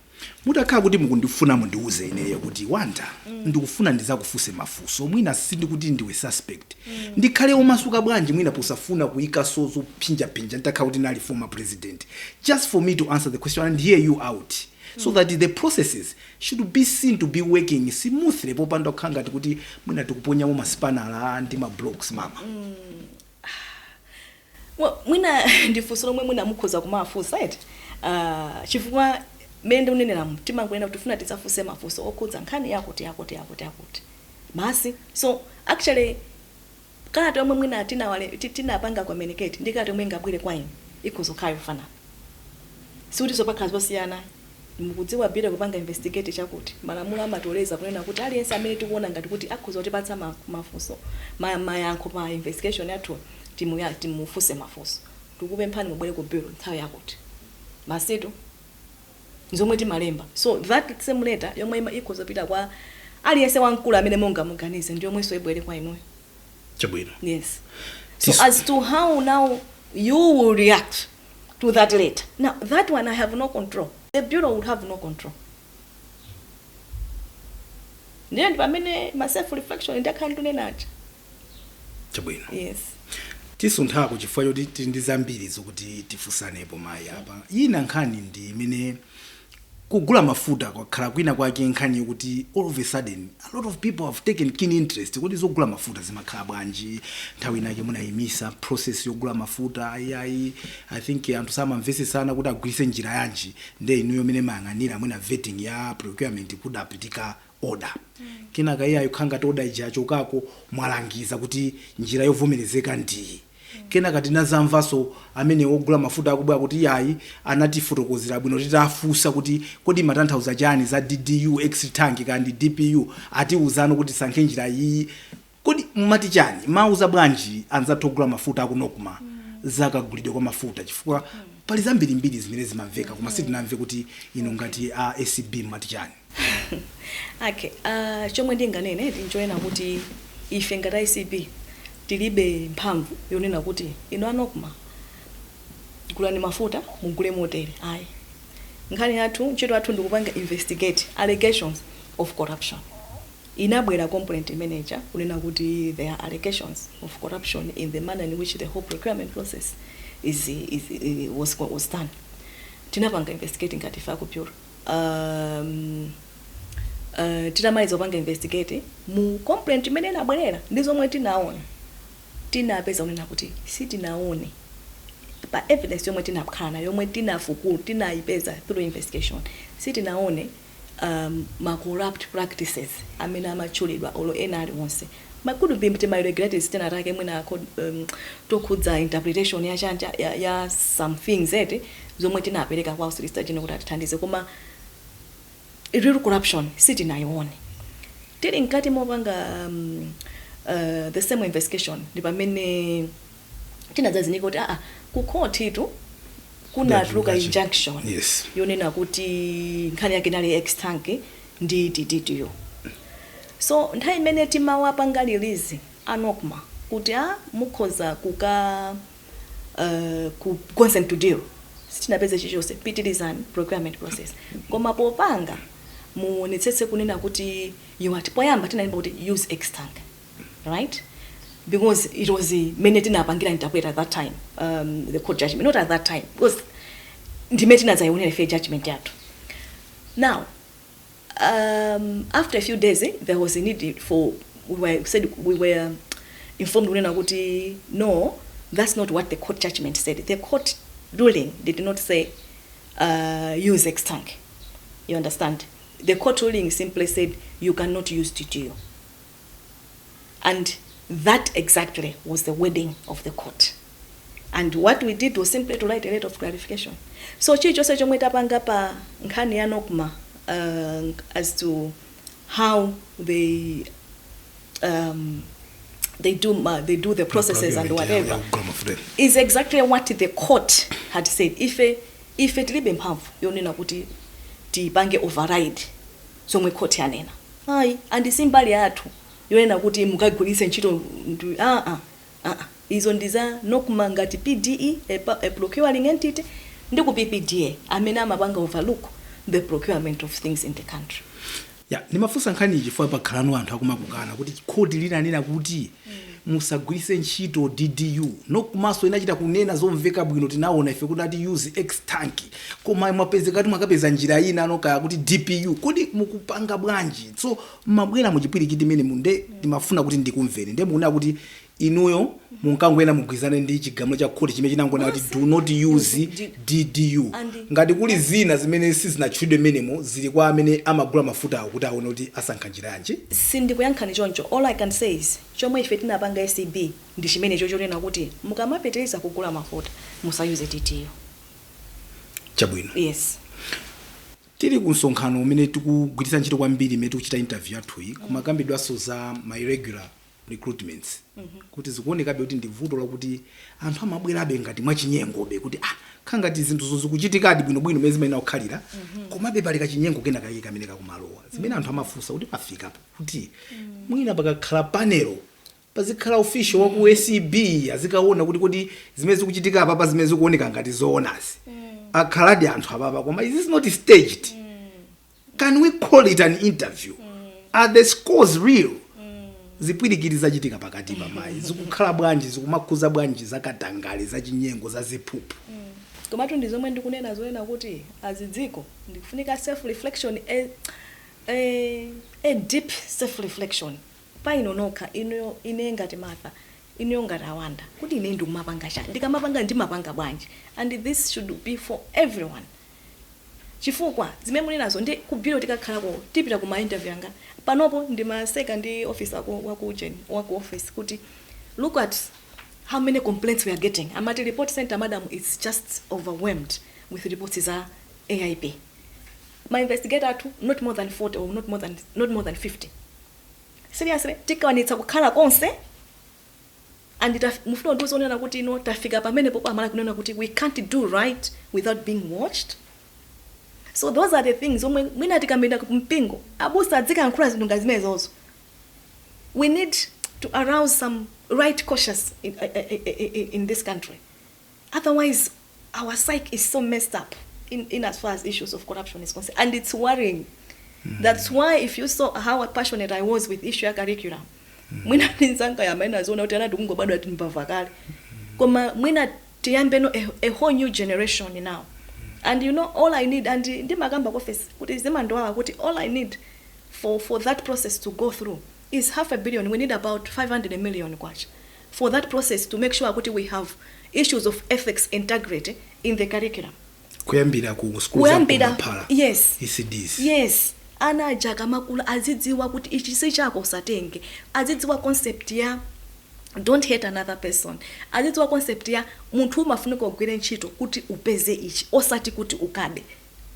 Mutakhala kuti mukundifuna mundiuze ineyo kuti wanda ndikufuna ndizakufuse mafuso mwina sindi kuti ndiwe suspect ndikhale omasuka bwanji mwina posafuna kuika sozo pinja nditakhala kuti nali former president, just for me to answer the question and hear you out so that the processes should be seen to be working smoothly popanda kukhanga kuti mwina tikuponya mu maspanala ndi ma blocks mama. Well, mwina ndifuso lomwe mwina mukhoza kumafusa right? Chifukwa mende unenera mtima kwenda kutufuna tisafuse mafuso okhudza nkhani yakuti basi. So actually kana omwe mwina atina wale tinapanga communicate ndikati omwe ngabwire kwa ine ikuzokhayo fana sikuti zopakha zosiyana mukudziwa bira kupanga investigate chakuti malamulo amatoleza kunena kuti aliyense amene tikuona ngati kuti akhuza kutipatsa mafuso mayankho pa investigation yathu timufuse mafuso tikupemphani mubwere ku bureau nthawi yakuti masitu nzomwe timalemba. So that same letter yomwe ikhozopita kwa aliyense wankulu amene mungamuganize ndi yomwe ibwere kwa inuyo. Chabwino. Yes. So as to how now you will react to that letter, now that one I have no control. The bureau would have no control. Then pamene my self reflection ndakhala tunenacho. Chabwino. Yes. Tisunthako chifukwa choti ndi zambiri zokuti tifusanepo mayi apa. Ina nkhani ndi imene kugula mafuta kwakhala kwina kwake nkhani yokuti all of a sudden a lot of people have taken keen interest kuti zogula mafuta zimakhala bwanji nthawi inake munayimisa process yogula mafuta I think anthu samamvese sana kuti agwirise njira yanji nde inuyo imene mayang'anira mwina vetting ya procurement kudapitika order. Kenaka iyayo khanga ti order ija chokako mwalangiza kuti njira yovomerezeka ndiyi. Kenaka tinazamvaso amene ogula mafuta akubwa kuti yayi anatifotokozera bwino titafusa kuti kodi matanthauza chani za DDU X tank kandi DPU atiuzano kuti sankhe njira iyi kodi mmati chani mauza bwanji anzathu ogula mafuta akunokuma zakagulidwe kwa mafuta chifukwa pali zambiri mbiri zimene zimamveka koma sitinamve kuti ino ngati ACB mmati chani. Okay, chomwe ndinganene ndinjoyena kuti ife ngati ACB tilibe mphamvu yonena kuti ino anokuma gulani mafuta mugule motere ayi. Nkhani yathu ntchito yathu ndikupanga investigate allegations of corruption. Inabwera complaint manager kunena kuti there are allegations of corruption in the manner in which the whole procurement process was done. Tinapanga investigating ngati fako pure. Tinamaliza kupanga investigate mu complaint imene inabwerera ndizomwe tinaona tinapeza unena kuti sitinaone pa evidence yomwe tinakhala yomwe tinayipeza through investigation sitinaone ma corrupt practices amene amachulidwa olo enali wonse could be my irregularities tinatake mwina tokhudza interpretation ya chanja ya some things zomwe tinapereka kwa solicitor general kuti atithandize koma real corruption sitinayione tili nkati mopanga the same investigation ndipamene tinazazinika kuti ku court itu kuna tuluka injunction yes. Yonena kuti nkhani yake nali ex tank ndi DDU. So nthawi imene timawapanga release anokuma kuti mukhoza kuka ku consent to deal sitinapeze chichonse pitirizani procurement process koma popanga muonetsetse kunena kuti you poyamba tinaimba kuti use ex tank, right? Because it was many tinapangira interpret at that time, the court judgment, not at that time, because ndimetina zayonera fair judgment yathu. Now, after a few days, there was a need for we were informed kunena kuti no that's not what the court judgment said. The court ruling did not say use ex-tank. You understand? The court ruling simply said you cannot use TTO. And that exactly was the wording of the court. And what we did was simply to write a letter of clarification. So chicho se chomwe tapanga pa nkhani ya Nokma as to how they do the processes and whatever is exactly what the court had said. If tilibe mphamvu yonena kuti tipange override zomwe court yanena, hayi andisimbali yathu yonena kuti mukagulise ntchito izo ndiza Nokma ngati PDE a procuring entity ndi ku PPDA amene amapanga overlook the procurement of things in the country. Nimafunsa nkhani chifukwa pakhalano anthu akumakukana kuti khodi linanena kuti musagwiritse ntchito DDU Nokmaso inachita kunena zomveka bwino tinaona ife kuti ati use ex-tank koma mwapezeka kuti mwakapeza njira ina anokaya kuti DPU kodi mukupanga bwanji. So mabwera muchipwirikiti mene munde ndimafuna kuti ndikumvere nde muona kuti inuyo munkangwena mugwizane ndi chigamulo cha khodi chimene chinangona kuti do not use DDU ngati kuli zina zimene sizinatchulidwe menemo zili kwa amene amagula mafuta awo kuti aone kuti asankha njira yanji. Sindikuyankhani choncho. All I can say is chomwe ife tinapanga ACB ndi chimene chochonena kuti mukamapitiriza kugula mafuta musayuze TTO. Chabwino. Yes. Tili kunsonkhano umene tikugwiritsa ntchito kwambiri imene tikuchita interview yathu iyi kumakambidwanso za my irregular recruitments. Kuti zikuonekabe kuti ndivuto lakuti anthu amabwerabe ngati mwachinyengobe kuti khangati zinthu zikuchitikadi bwinobwino mezi mene akukhalira komabe pali kachinyengo kena kake kamene kakumalowa zimene anthu amafunsa kuti pafika kuti mwina pakakhala panelo pazikhala official wa ku ACB azikaona kuti zimene zikuchitika apa zimene zikuoneka ngati zoonazi akhaladi anthu apapa koma is this not staged? Can we call it an interview? Are the scores real? Zipwirikiti zachitika pakati pa mayi zikukhala bwanji zikumakhuza bwanji zakatangale zachinyengo zaziphuphu. Komatu ndizomwe ndikunena zoena kuti azidziko ndikufunika self reflection a deep self reflection paino nokha ine ngati Martha ine ngati Awanda kuti ine ndikumapanga cha ndikamapanga ndimapanga bwanji, and this should be for everyone. Chifukwa zimene munenazo ndi kubiro tikakhalako tipita kuma interview yanga panopo ndimaseka ndi officer waku office kuti look at how many complaints we are getting. Amati report center madam is just overwhelmed with reports za AIP. My investigator too, not more than 40 or not more than 50. Seriously, tikwanitsa kukhala konse and mufuna ndizonena kuti tafika pamene popo amala kunena kuti we can't do right without being watched. So those are the things mwina tikamenda kumpingo abusa adzikankhula zinthu ngazimenezozo. We need to arouse some right cautious in this country. Otherwise, our psyche is so messed up in as far as issues of corruption is concerned, and it's worrying. That's why if you saw how passionate I was with issue ya curriculum, mwina nzanga ya maina zona uti anati kungo bado atimbavakali. Koma mwina tiyambeno a whole new generation now. And you know, all I need, and ndi magamba office kuti zimandoa kuti all I need for that process to go through is $500 million. We need about 500 million kwacha for that process to make sure that we have issues of ethics integrity in the curriculum. Kuyambira ku schools za yes ECDs. Yes. Ana jaga makula azidziwa kuti ichi si chako usatenge. Azidziwa concept ya don't hate another person. Azidziwa concept ya munthu umafunika kugwira ntchito kuti upeze ichi osati kuti ukabe.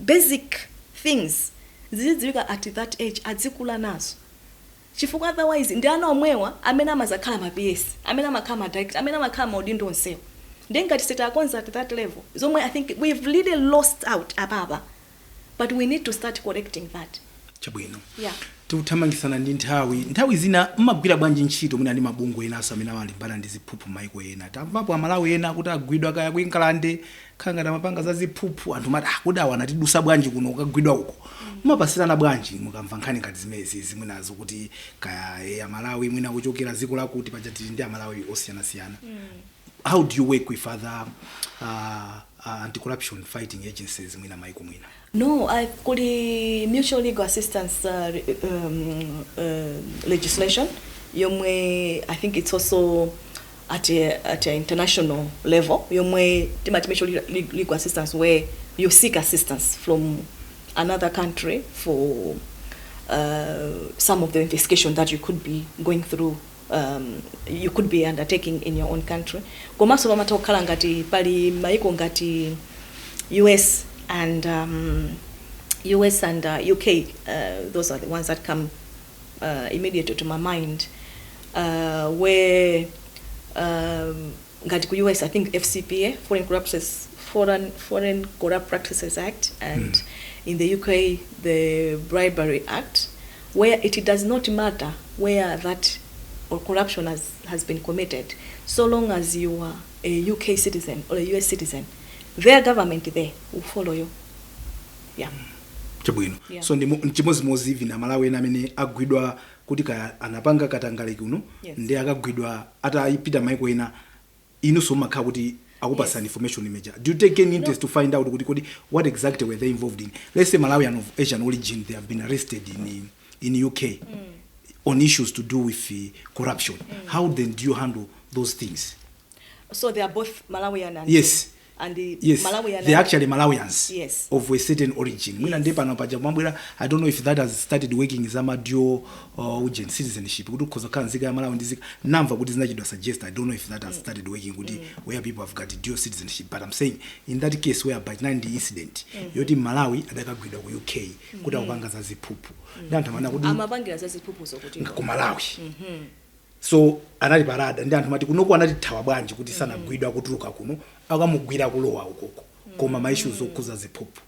Basic things zidziwika at that age adzikula nazo. Chifukwa otherwise ndi ana omwewa amene amazakhala ma PS, amene amakhala ma director, amene amakhala ma audindo onsewo. Ngati sita konza at that level zomwe I think we've really lost out ababa, but we need to start correcting that. Chabwino. Yeah. Tuthamangisana ndi nthawi zina mmagwira bwanji ntchito mwina ndi mabungwe ena amene amalimbana ndi ziphuphu maiko ena. Tamvapo amalawi ena kuti agwidwa kaya ku England khanga ta mapanga za ziphuphu anthu mati kuti awana tidusa bwanji kuno ukagwidwa uko. Mumapasirana bwanji mukamva nkhani ngati zimezi zimwenazo kuti kaya amalawi mwina kuchokera dziko lakuti pajati ndi amalawi osiyana-siyana. How do you work with other anti-corruption fighting agencies mwina maiko mwina? No, I call it mutual legal assistance legislation. Yomwe, I think it's also at a international level yomwe timati legal assistance where you seek assistance from another country for some of the investigation that you could be going through, you could be undertaking in your own country. Komanso pamatokhala ngati pali maiko ngati US and UK, those are the ones that come immediately to my mind, where ngati ku US I think FCPA, Foreign Corrupt Practices Act, and in the UK the Bribery Act, where it does not matter where that or corruption has been committed, so long as you are a UK citizen or a US citizen, their government there will follow you. Yeah. Chabwino. Yeah. So chimozimozi hivi na Malawi amene agwidwa kuti anapanga katangale kuno, ndi akagwidwa ataipita maiko ena inunso makha kuti akupasa information major. Do you take any interest to find out kuti what exactly were they involved in? Let's say Malawian of Asian origin, they have been arrested in UK on issues to do with corruption. How then do you handle those things? So they are both Malawian and yes. And the yes, Malawian they're actually Malawians, yes, of a certain origin. Yes. I don't know if that has started working in some dual citizenship. I don't know if that has started working where people have got dual citizenship. But I'm saying in that case where by 90 incident, yoti Malawi adakagwida ku UK kuda kupanga za ziphuphu. Ndantamana kuti amabangira za ziphuphu zokuti ku Malawi. So anali parada ndi anthu mati kunoko anati thawa bwanji kuti sana gwidwa kutuluka kuno akamugwira kulowa ukoko koma ma issues okhuza ziphuphu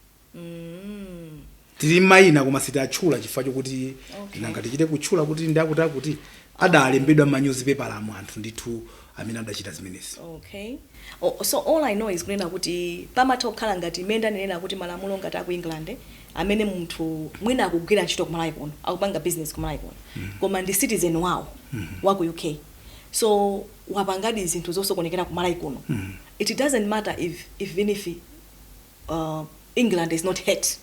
tili maina koma sitachula chifukwa chokuti nanga tichite kutchula kuti ndakuti akuti adalembedwa ma newspaper amu anthu ndithu amene adachita zimenezi. Okay. So all I know is kunena kuti pamatokhala ngati menda nena kuti malamulo ngati aku England amene munthu mwina akugwira ntchito ku Malawi kuno akupanga business ku Malawi kuno koma ndi citizen wawo wa ku UK, so wapangadi zinthu zosokonekera ku Malawi kuno. It doesn't matter even if England is not hurt,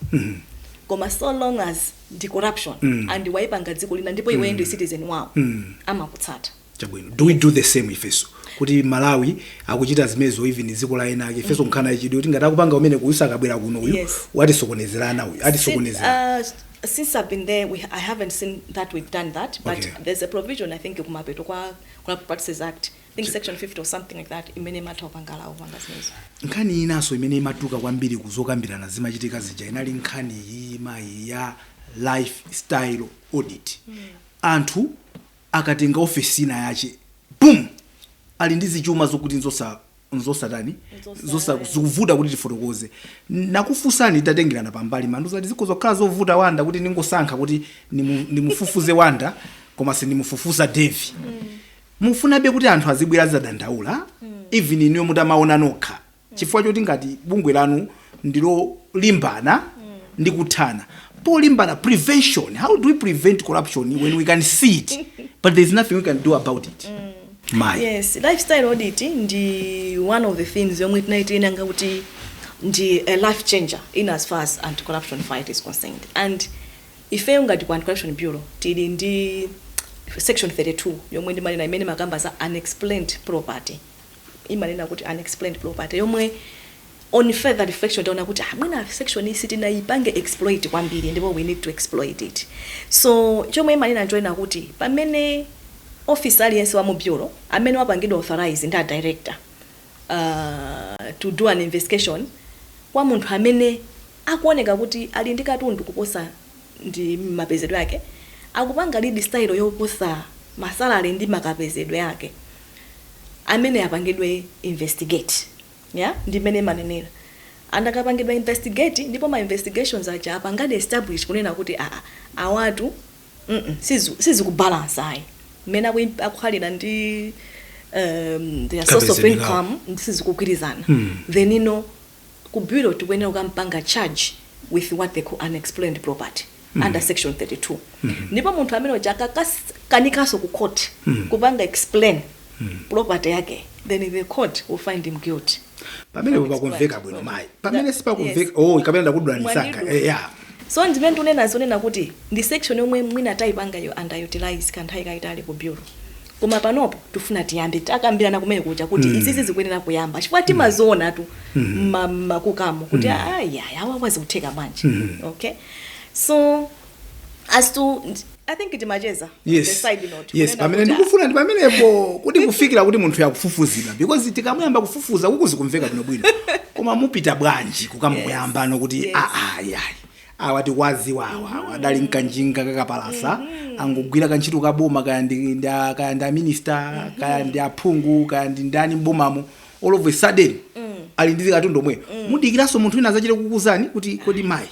koma so long as the corruption and waipanga dziko lina ndipo iwe ndi citizen wawo amakutsata. Chabwino. Do we do the same ifeso? Kuti Malawi akuchita zimezo even ziko la ena ake ifeso nkhana ichidi kuti ngati akupanga umene kuyisa kabwera kuno uyu watisokonezerana uyu atisokonezerana. Since I've been there, I haven't seen that we've done that, but there's a provision I think kumapeto kwa Corrupt Practices Act, I think section 50 or something like that, imene matopangala upanga zimezo. Nkhani inaso imene imatuka kwambiri kuzokambirana zimachitika zija inali nkhani iyi ya lifestyle audit. Anthu akatenga ofesina yache boom ali ndizi chuma zokuti nzosatani zovuta kuti tifotokoze nakufusani tatengerana pambali mandu zati zikozokhala zovuta wanda kuti ningosankha kuti nimufufuze wanda koma sindimufufuza Devi. Mufuna be kuti anthu azibwera zadandaula even iniyo mutamaona nokha chifukwa choti ngati bungwe lanu ndilo limbana ndi kuthana polimbana prevention. How do we prevent corruption when we can see it but there's nothing we can do about it? Yes, lifestyle audit ndi one of the things yomwe tinaitinanga kuti ndi a life changer in as far as anti-corruption fight is concerned. And if you ngati ku anti-corruption bureau tili ndi section 32 yomwe ndi malina imene makamba za unexplained property. Imalina kuti unexplained property yomwe on further reflection taona kuti mwina section isi tinaipange exploit kwambiri ndipo we need to exploit it. So chomwe imalina joina kuti pamene officer aliyense wa mu bureau amene wapangidwa authorize ndi director to do an investigation kwa munthu amene akuoneka kuti ali ndi katundu kuposa ndi mapezedwe yake akupanga lead style yoposa masalary ndi makapezedwe yake amene apangidwe investigate. Yeah, ndi mene manenera andakapangidwa investigate ndipo ma investigations acha apangade establish kunena kuti awatu sizi kubalance ayi mena akukhalira ndi their source of income sizi kukwirizana then ku bureau tukwena ukampanga charge with what they call unexplained property under section 32 ndipo munthu amene ojaka kanikaso ku court kupanga explain property yake then the court will find him guilty. Pamene bakumveka bwino mai pamene sipakumveka ikapenda ndakudula nisanga yeah. So ndimene tunena zonena kuti ndi section yomwe mwina taipanga yo underutilize kanthawi kaitali ku bureau koma panopo tufuna tiyambe takambirana kumene kuja kuti izizi zikuyenera kuyamba chifukwa timaziona tu makukamo kuti awakwazi kutheka manje. Okay, so as to I think timacheza the side note. Yes, pamene ndikufuna ndi pamenepo kuti kufikira kuti munthu yakufufuzira because tikamuyamba kufufuza kukuzi kumveka bwino koma mupita bwanji kukamuyambano kuti awati waziwawa adali mkanjinga kakapalasa angogwira kantchito kaboma kaya ndi minister kaya ndi aphungu kaya ndi ndani mbomamo all of a sudden ali ndi katundu omwe mudikiranso munthu wina azachite kukuzani kuti kodi mayi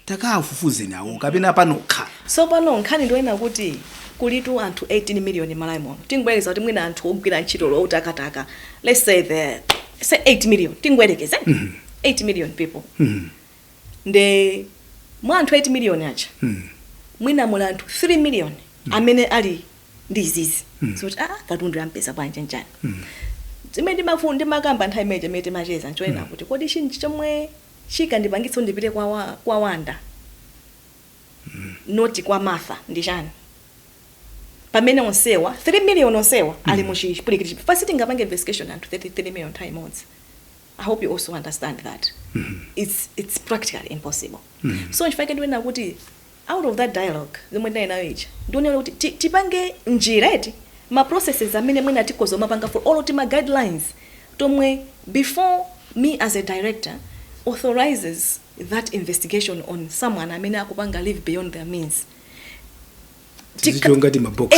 takafufuze nawo kapena panokha. So pano nkhani ndoyena kuti kulitu anthu 18 million malaimo tingweleza kuti mwina anthu ogwira ntchito lo utakataka let's say 8 million tingwelekeze 8 million people nde mwa anthu 8 million acha mwina mula anthu 3 million amene ali ndi izizi so katundu yampeza bwanje njani zimene mafundi makamba nthawi imeje mete macheza nchoyena kuti kodi chinji chomwe chika ndipangitso ndipite kwa Wanda noti kwa Martha ndishani pamene onsewa 3 million onsewa ali muchipulikiti first tingapange investigation anthu 33 million times. I hope you also understand that it's practically impossible. So if I can do na kuti out of that dialogue zimwe ndina age ndone kuti tipange njireti ma processes amene mwina tikozo mapanga for all of my guidelines tomwe before me as a director authorizes that investigation on someone amene akupanga live beyond their means. Tichonga tima box.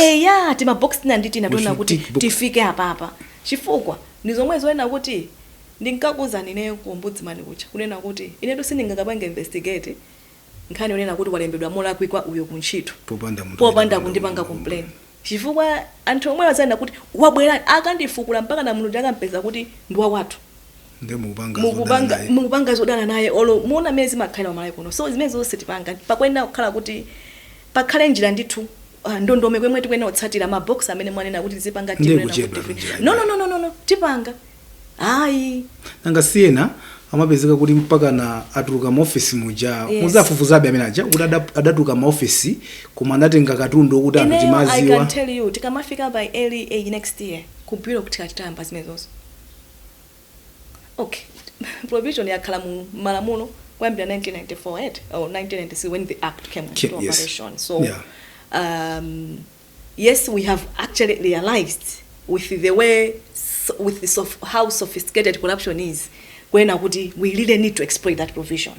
Tima box nditi natona kuti tifike hapa. Chifukwa ndizomwe zoena kuti ndinkakuza nineyo kuombudsman kucha kunena kuti ineto sindingakapanga investigate nkhani onena kuti walembedwa mola kwikwa uyo kuntchito popanda kundipanga complain chifukwa anthu omwe azana kuti wabwera akandifukula mpaka na mulungu akampeza kuti ndiwa watu mukupanga zodana naye olo muona mezi makhala wa malayi kuno so zimene zonse tipanga pakwenda kukhala kuti pakhale njira ndithu ndondome kwemwe tikwena otsatira ma box amene mwanena kuti zipanga timena kuti no tipanga ayi nanga siyena amapezeka kuti mpaka na atuluka mu office muja muzafufuzabe amene aja kuti adatuka mu office koma anatenga katundu okuti anthu timaziwa. I can tell you tikamafika by early next year kupira kuti katitamba zimene zonse. Okay, provision yakhala mu malamulo kwambira 1994 or 1996 when the act came into operation. So yes, we have actually realized with the way how sophisticated corruption is when we really need to exploit that provision.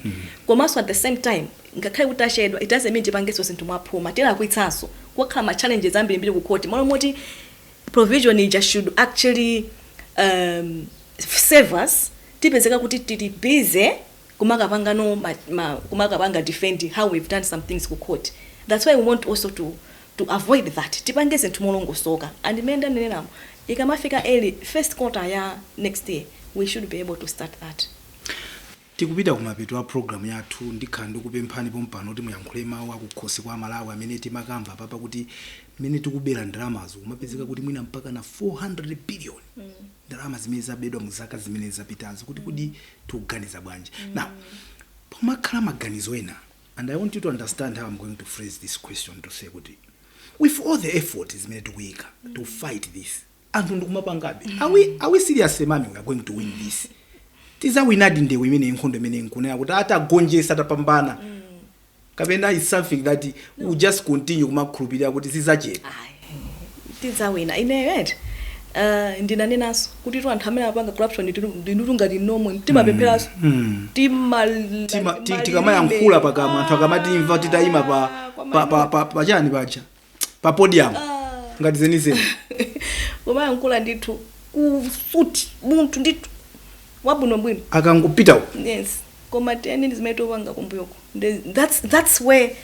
Komaso at the same time ngakhale kutashedwa it doesn't mean jipangeso sinthu mwaphuma tena kuitsanso kwakhala ma challenges ambiri mbiri ku court moti provision ija should actually save us tipezeka kuti titi busy kumakapanga defend how we've done some things ku court. That's why we want also to avoid that tipange sinthu molongosoka and menda nenamo ikamafika early first quarter ya next year we should be able to start that. Tikupita kumapeto wa program yathu ndikhandi kupemphani pompano kuti muyankhule mawu akukhosi kwa Malawi amene timakamva papa kuti mene tikubera ndalamazo kumapezeka kuti mwina mpaka na 400 billion ndalama zimene zabedwa muzaka zimene zapitazo kuti kudi tuganiza bwanje. Now pomakhala maganizo ena and I want you to understand how I'm going to phrase this question to say kuti with all the effort zimene tikuyika to fight this anthu ndikumapangabe are we serious mami we are going to win this tiza winadi nde imene nkhondo imene nkunena kuti atagonjesa tapambana kapena is something that we just continue kumakhulupirira kuti sizacheka tiza wina inewet ndinanenaso kuti tu anthu amene apanga corruption ndinutungati nomwe timapempheraso tikamayankhula pakamwa anthu akamatimva titayima pa chani pacha pa podium ngati zenizeni kumayankhula ndithu kusuti munthu ndithu wabwino akangopita yes koma teni zimene topanga kumbuyoko that's where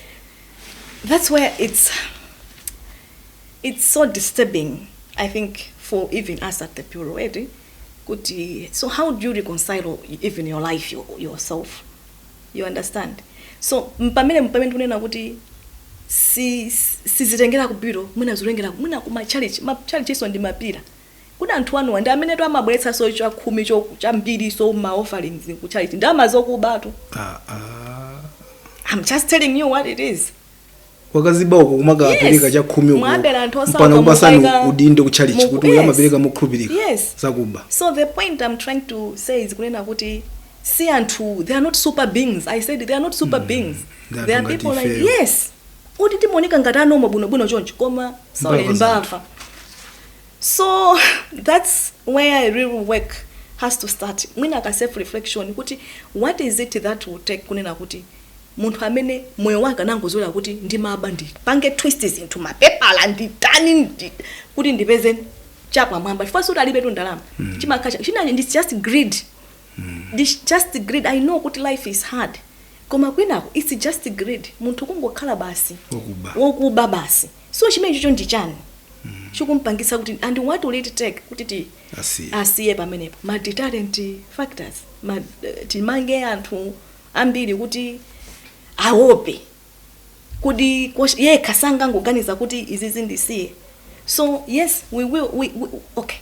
it's so disturbing I think for even us at the bureau kuti so how do you reconcile even your life yourself you understand so mpamene tunena kuti sizitengera ku bureau mwina zurengera mwina kuma challenge so ndi mapira kuna anthu anu ndi amene to amabweretsa so cha 10 cha mbiri so ma offerings ku charity ndama zokubatu I'm just telling you what it is wakaziba uko kumakapereka cha 10 uko mwabera anthu osauka mpana kubasani mukaika- udinde kuchalichi kuti yes. uyamapereka mukhulupirika Yes. zakuba. So the point I'm trying to say is kunena kuti see anthu they are not super beings. I said they are not super beings. They are They are ngati people like ifeyo. yes. Oti timoneka ngati anoma bwino chonchi koma sorry Mbava zathu. mbava. So that's where real work has to start. Mwina ka self reflection kuti what is it that will take kunena kuti munthu amene moyo wake anangozola kuti ndimaba pange twists into mapepala nditani kuti ndipeze chapa mwamba chifukwa kuti alibe tu ndalama chimakhacha china it's just greed. It's just greed. I know kuti life is hard koma kwinako it's just greed. Munthu kungokhala basi wokuba basi so chimene chicho ndichani chikumpangisa kuti and what will it take kuti asiye pamenepo ma deterrent factors timange anthu ambiri kuti aope kuti yekha sangangoganiza kuti izi zindisiye. So yes we okay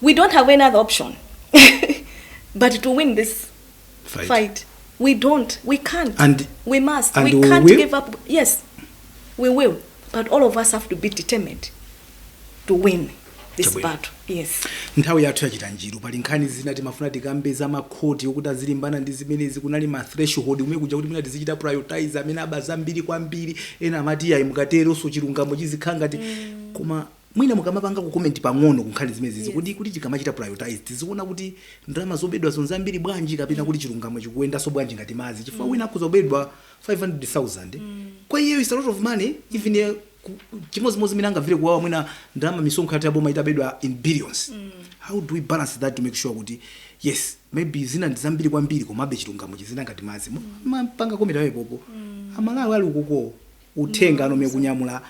we don't have any other option but to win this fight we can't and we must and we we can't will? give up. Yes we will, but all of us have to be determined to win this Chabwino. battle. Yes. Nthawi yathu yachita njiru pali nkhani zina timafuna tikambeza makhoti okuti azilimbana ndi zimenezi kunali ma threshold umwe kuja kuti mwina tizichita prioritize amene abaza mbiri kwambiri ena amati ayi mukatero so chilungamo chizikhala ngati koma mwina mukamapanga ku comment pang'ono ku nkhani zimenezi kuti tikamachita prioritize tiziona kuti ndalama zobedwa zonse ambiri bwanji kapena kuti chilungamo chikuyenda so bwanji ngati mazi chifukwa wina akuzobedwa 500,000 kwa hiyo is a lot of money even chimozimozi mina angamvire kuwawa mwina ndalama misonkho yathu yaboma itabedwa in billions. How do we balance that to make sure kuti yes maybe zina ndizambiri kwambiri komabe chilungamo chizina ngati mazi mapanga kometa wepopo amalawi ali ukoko uthenga ano mekunyamula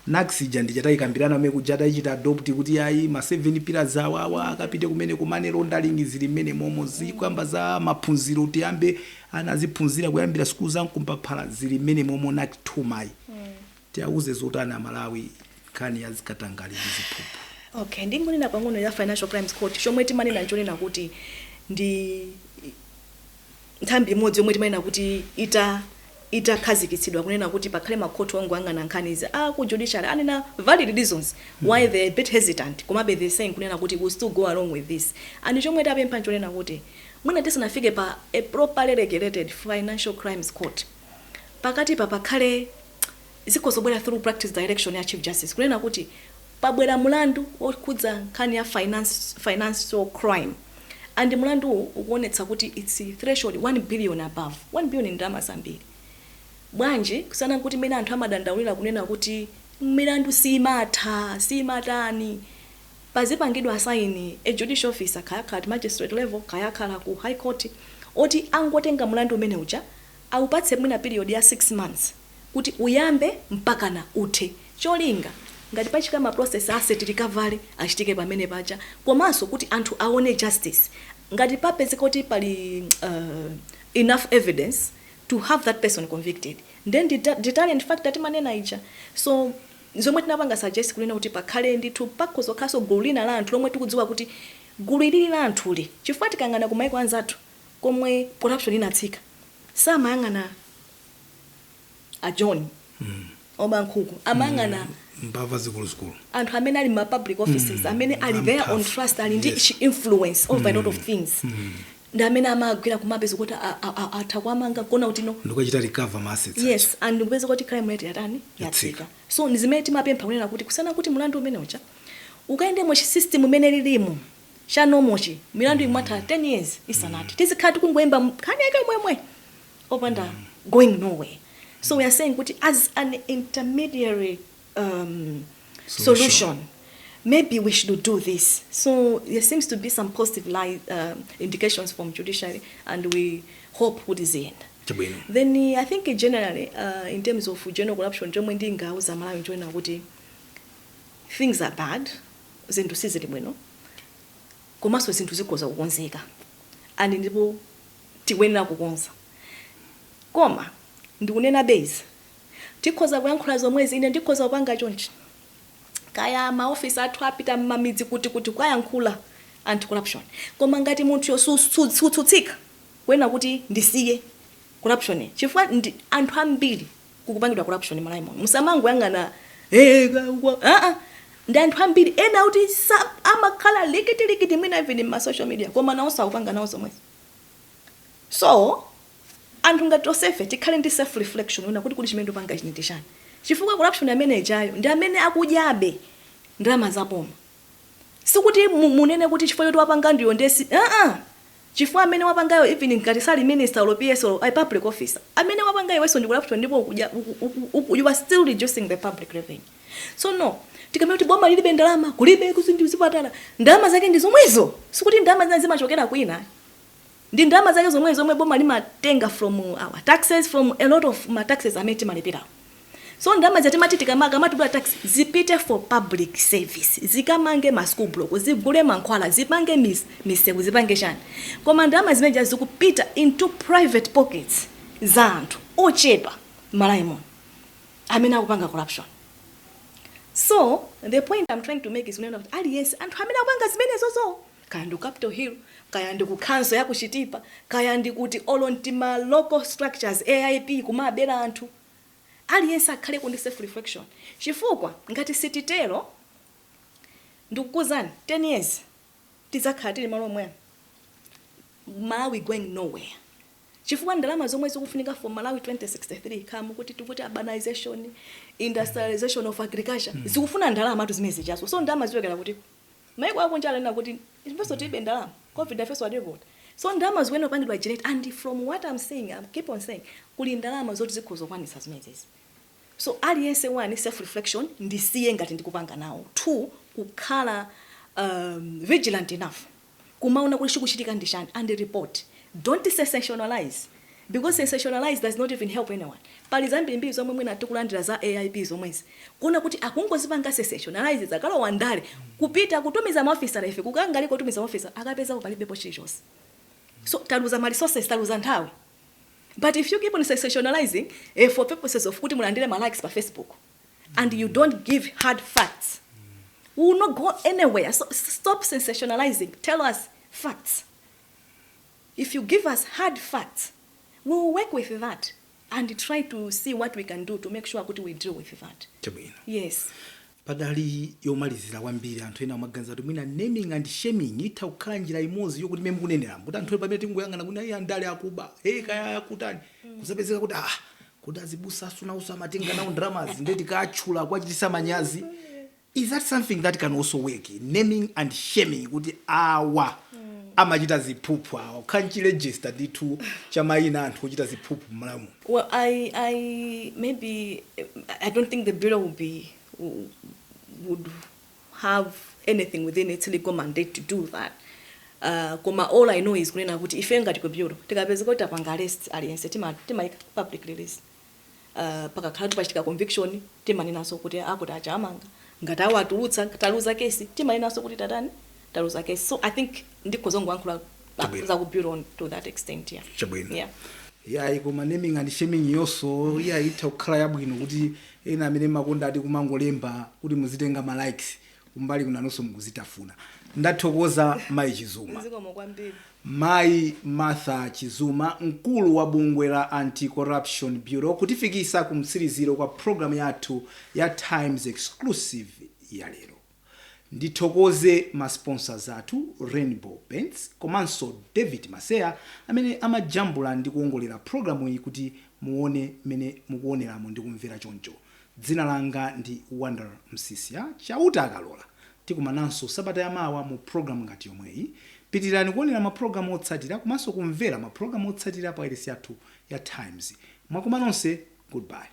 naxija ndichataikambirana ame kujata ichita adopt kuti ayi ma 7 pillars awawa akapite kumene kumane laundering zili mmene momo zikwamba za maphunziro tiyambe anaziphunzira kuyambira school zankumpaphala zili mmene momo na tumayi tiauze zotana Malawi kani yazikatangali ziphuphu. Okay, ndingonena pang'ono ya financial crimes court chomwe timanena nchonena kuti ndi nthambi imodzi yomwe timanena kuti itakhazikitsidwa kunena kuti pakhale makhoti wangu angana nkhanizi ku judiciary anena valid reasons why they are a bit hesitant komabe they saying kunena kuti we still go along with this and chomwe tapempha nchonena kuti mwina tisanafike pa a properly regulated financial crimes court pakati pakhale zikhosobwera through practice direction ya chief justice kunena kuti pabwera mulandu okhudza nkhani ya financial crime and mulandu ukuonetsa kuti it's threshold 1 billion above 1 billion ndalama zambiri bwanji kusana kuti mena anthu amadandaulira kunena kuti milandu simatani pazipangidwa assign a judicial officer kayakhala at magistrate level kayakhala ku high court oti angotenga mulandu umene uja awupatse mwina period ya 6 months kuti uyambe mpaka na uthe cholinga ngati pachika ma process asset recovery achitike pamene pacha komanso kuti anthu aone justice ngati papeze kuti pali enough evidence to have that person convicted then deterrent factor timanena ija so zomwe tinapanga suggest kunena kuti pakhale ndithu pakhozokaso gulu lina la anthu lomwe tikudziwa kuti gulu ilili la anthuli chifukwa tikangana ku maiko anzathu komwe corruption inatsika samayang'ana a John obankhuku amang'ana mbava zikulu anthu amene ali ma public offices amene ali there on trust ali ndi influence over a lot of things ndi amene amagwira kumapeza kuti athakwamanga kona kuti no ndikuchita recover ma assets. Yes, and kupeza kuti crime rate yatani yatsika so ndizimene timapempha kunena kuti kusana kuti mulandu umene ucha ukaende mu system umene lilimo chanomochi milandu imwatha 10 years isanati tizikhala kungoyimba nkhani yake mwemwe opanda going nowhere. So we are saying kuti as an intermediary solution maybe we should do this. So there seems to be some positive indications from judiciary and we hope what is the end. Then I think generally in terms of general corruption jomwe ndingauza Malawi njoina kuti things are bad zinthu sizili bwino komanso zinthu zikhoza kukonzeka and ndipo tiyenera kukonza koma ndikunena base tikhoza kuyankhula zomwezi ine ndikhoza kupanga chonchi kaya ma office athu apita mamidzi kuti kwayankhula anti corruption koma ngati munthu yosutsutsika kwena kuti ndisiye corruption chifukwa anthu ambiri kukupangidwa corruption malaimon musamango yangana ndi anthu ambiri ena kuti amakhala likiti mwina even ma social media koma nawo sakupanga nawo zomwe so anthu ngati tosefe tikhale ndi self reflection una kuti chimene ndopanga chiniti chani chifukwa corruption amene ichayo ndi amene akudyabe ndalama zaboma sikuti munene kuti chifukwa choti wapanga ndiyo ndesi chifukwa amene wapangayo even ngati sali minister or PS or a public officer amene wapangayo weso ndi corruption ndipo you are still reducing the public revenue so no tikamene kuti boma lilibe ndalama kulibe kuzindu zipatala ndalama zake ndi zomwezo sikuti ndalama zina zimachokera kwina ndi ndalama zake zomwe boma limatenga from our taxes from a lot of my taxes amene timalipira so ndalama zatimati tikamati tax zipite for public service zikamange ma school block zigule mankhwala zipange misewu zipange chani koma ndalama zimene zikupita into private pockets za anthu ochepa malaimon amene akupanga corruption. So the point I'm trying to make is when yes anthu amene akupanga zimene zozo kaya ndi Capitol Hill kaya ndi ku council ya kuchitipa kaya ndi kuti olontima local structures AIP kumabera anthu aliyense akhale ku self reflection chifukwa ngati sititero ndikukuzani 10 years tizakhala tili malo omwe Malawi going nowhere chifukwa ndalama zomwe zikufunika for Malawi 2063 kama kuti tukuti urbanization industrialization of agriculture zikufuna ndalama tu zimene zichaso so ndalama ziwekera kuti maiko akunja alena kuti impeso tibe ndalama covid afeso adebot so ndalama ziwene opangidwa generate and from what I'm saying I keep on saying kuli ndalama zoti zikhozo kwanisa zimene zizi so aliyense one self reflection ndisiye ngati ndikupanga nawo 2 kukhala vigilant enough kumaona kuti chikuchitika ndishani and report don't sensationalize because sensationalize does not even help anyone pali zambiri zomwe mwina tikulandira za AIP zomwezi kuna kuti akungozipanga sensationalize zakala wandale kupita kutumiza maofisa ife kukangaliko kutumiza maofisa akapeza palibepo chilichonse so taluza ma resources taluza nthawi. But if you keep on sensationalizing for purposes of kuti mulandire ma likes pa Facebook and you don't give hard facts, we will not go anywhere. So stop sensationalizing. Tell us facts. If you give us hard facts, we will work with that and try to see what we can do to make sure we deal with that. Yes. Padali yomalizira kwambiri anthu ena amaganiza kuti mwina naming and shaming itha kukhala njira imodzi yokuti meme kunenera kuti anthu pamene tingoyangana kuti ayi andale akuba kaya akutani kusapezeka kuti kuti azibusa asuna usamatenga nawo dramas ndeti kaachula kwachitisa manyazi. Is that something that can also work? Naming and shaming kuti awa amachita ziphuphu awo kanchi register ditu chamaina anthu ochita ziphuphu malamu. Well, I maybe I don't think the bureau would have anything within its legal mandate to do that. All I know is kuti ife ngati ku bureau tikapeza kuti apanga arrest aliyense timaika public release paka khala tupachika conviction timanena so kuti akuti achamanga ngati awatulutsa taluza case timanena so kuti tatani taluza case. So I think ndikozongo ankhula za ku bureau to that extent. Koma naming and shaming yonso itha kukhala yabwino kuti ena amene makonda ati kumangolemba kuti muzitenga ma likes kumbali kunanonso mukuzitafuna. Ndathokoza Mai Chizuma. Mai Martha Chizuma, mkulu wa bungwe la Anti-Corruption Bureau, kutifikisa kumsiriziro kwa program yathu ya Times Exclusive ya lero. Ndithokoze ma sponsors athu Rainbow Paints komanso David Masea amene amajambula ndi kuongolera programu iyi kuti muone mene mukuoneramo ndi kumvera choncho. Dzina langa ndi Wonder Msisia chauta akalola. Tikumananso sabata yamawa mu program ngati yomweyi. Pitirani kuonera ma program otsatira komanso kumvera ma program otsatira pa iresi yathu ya Times. Mwakumanonse, goodbye.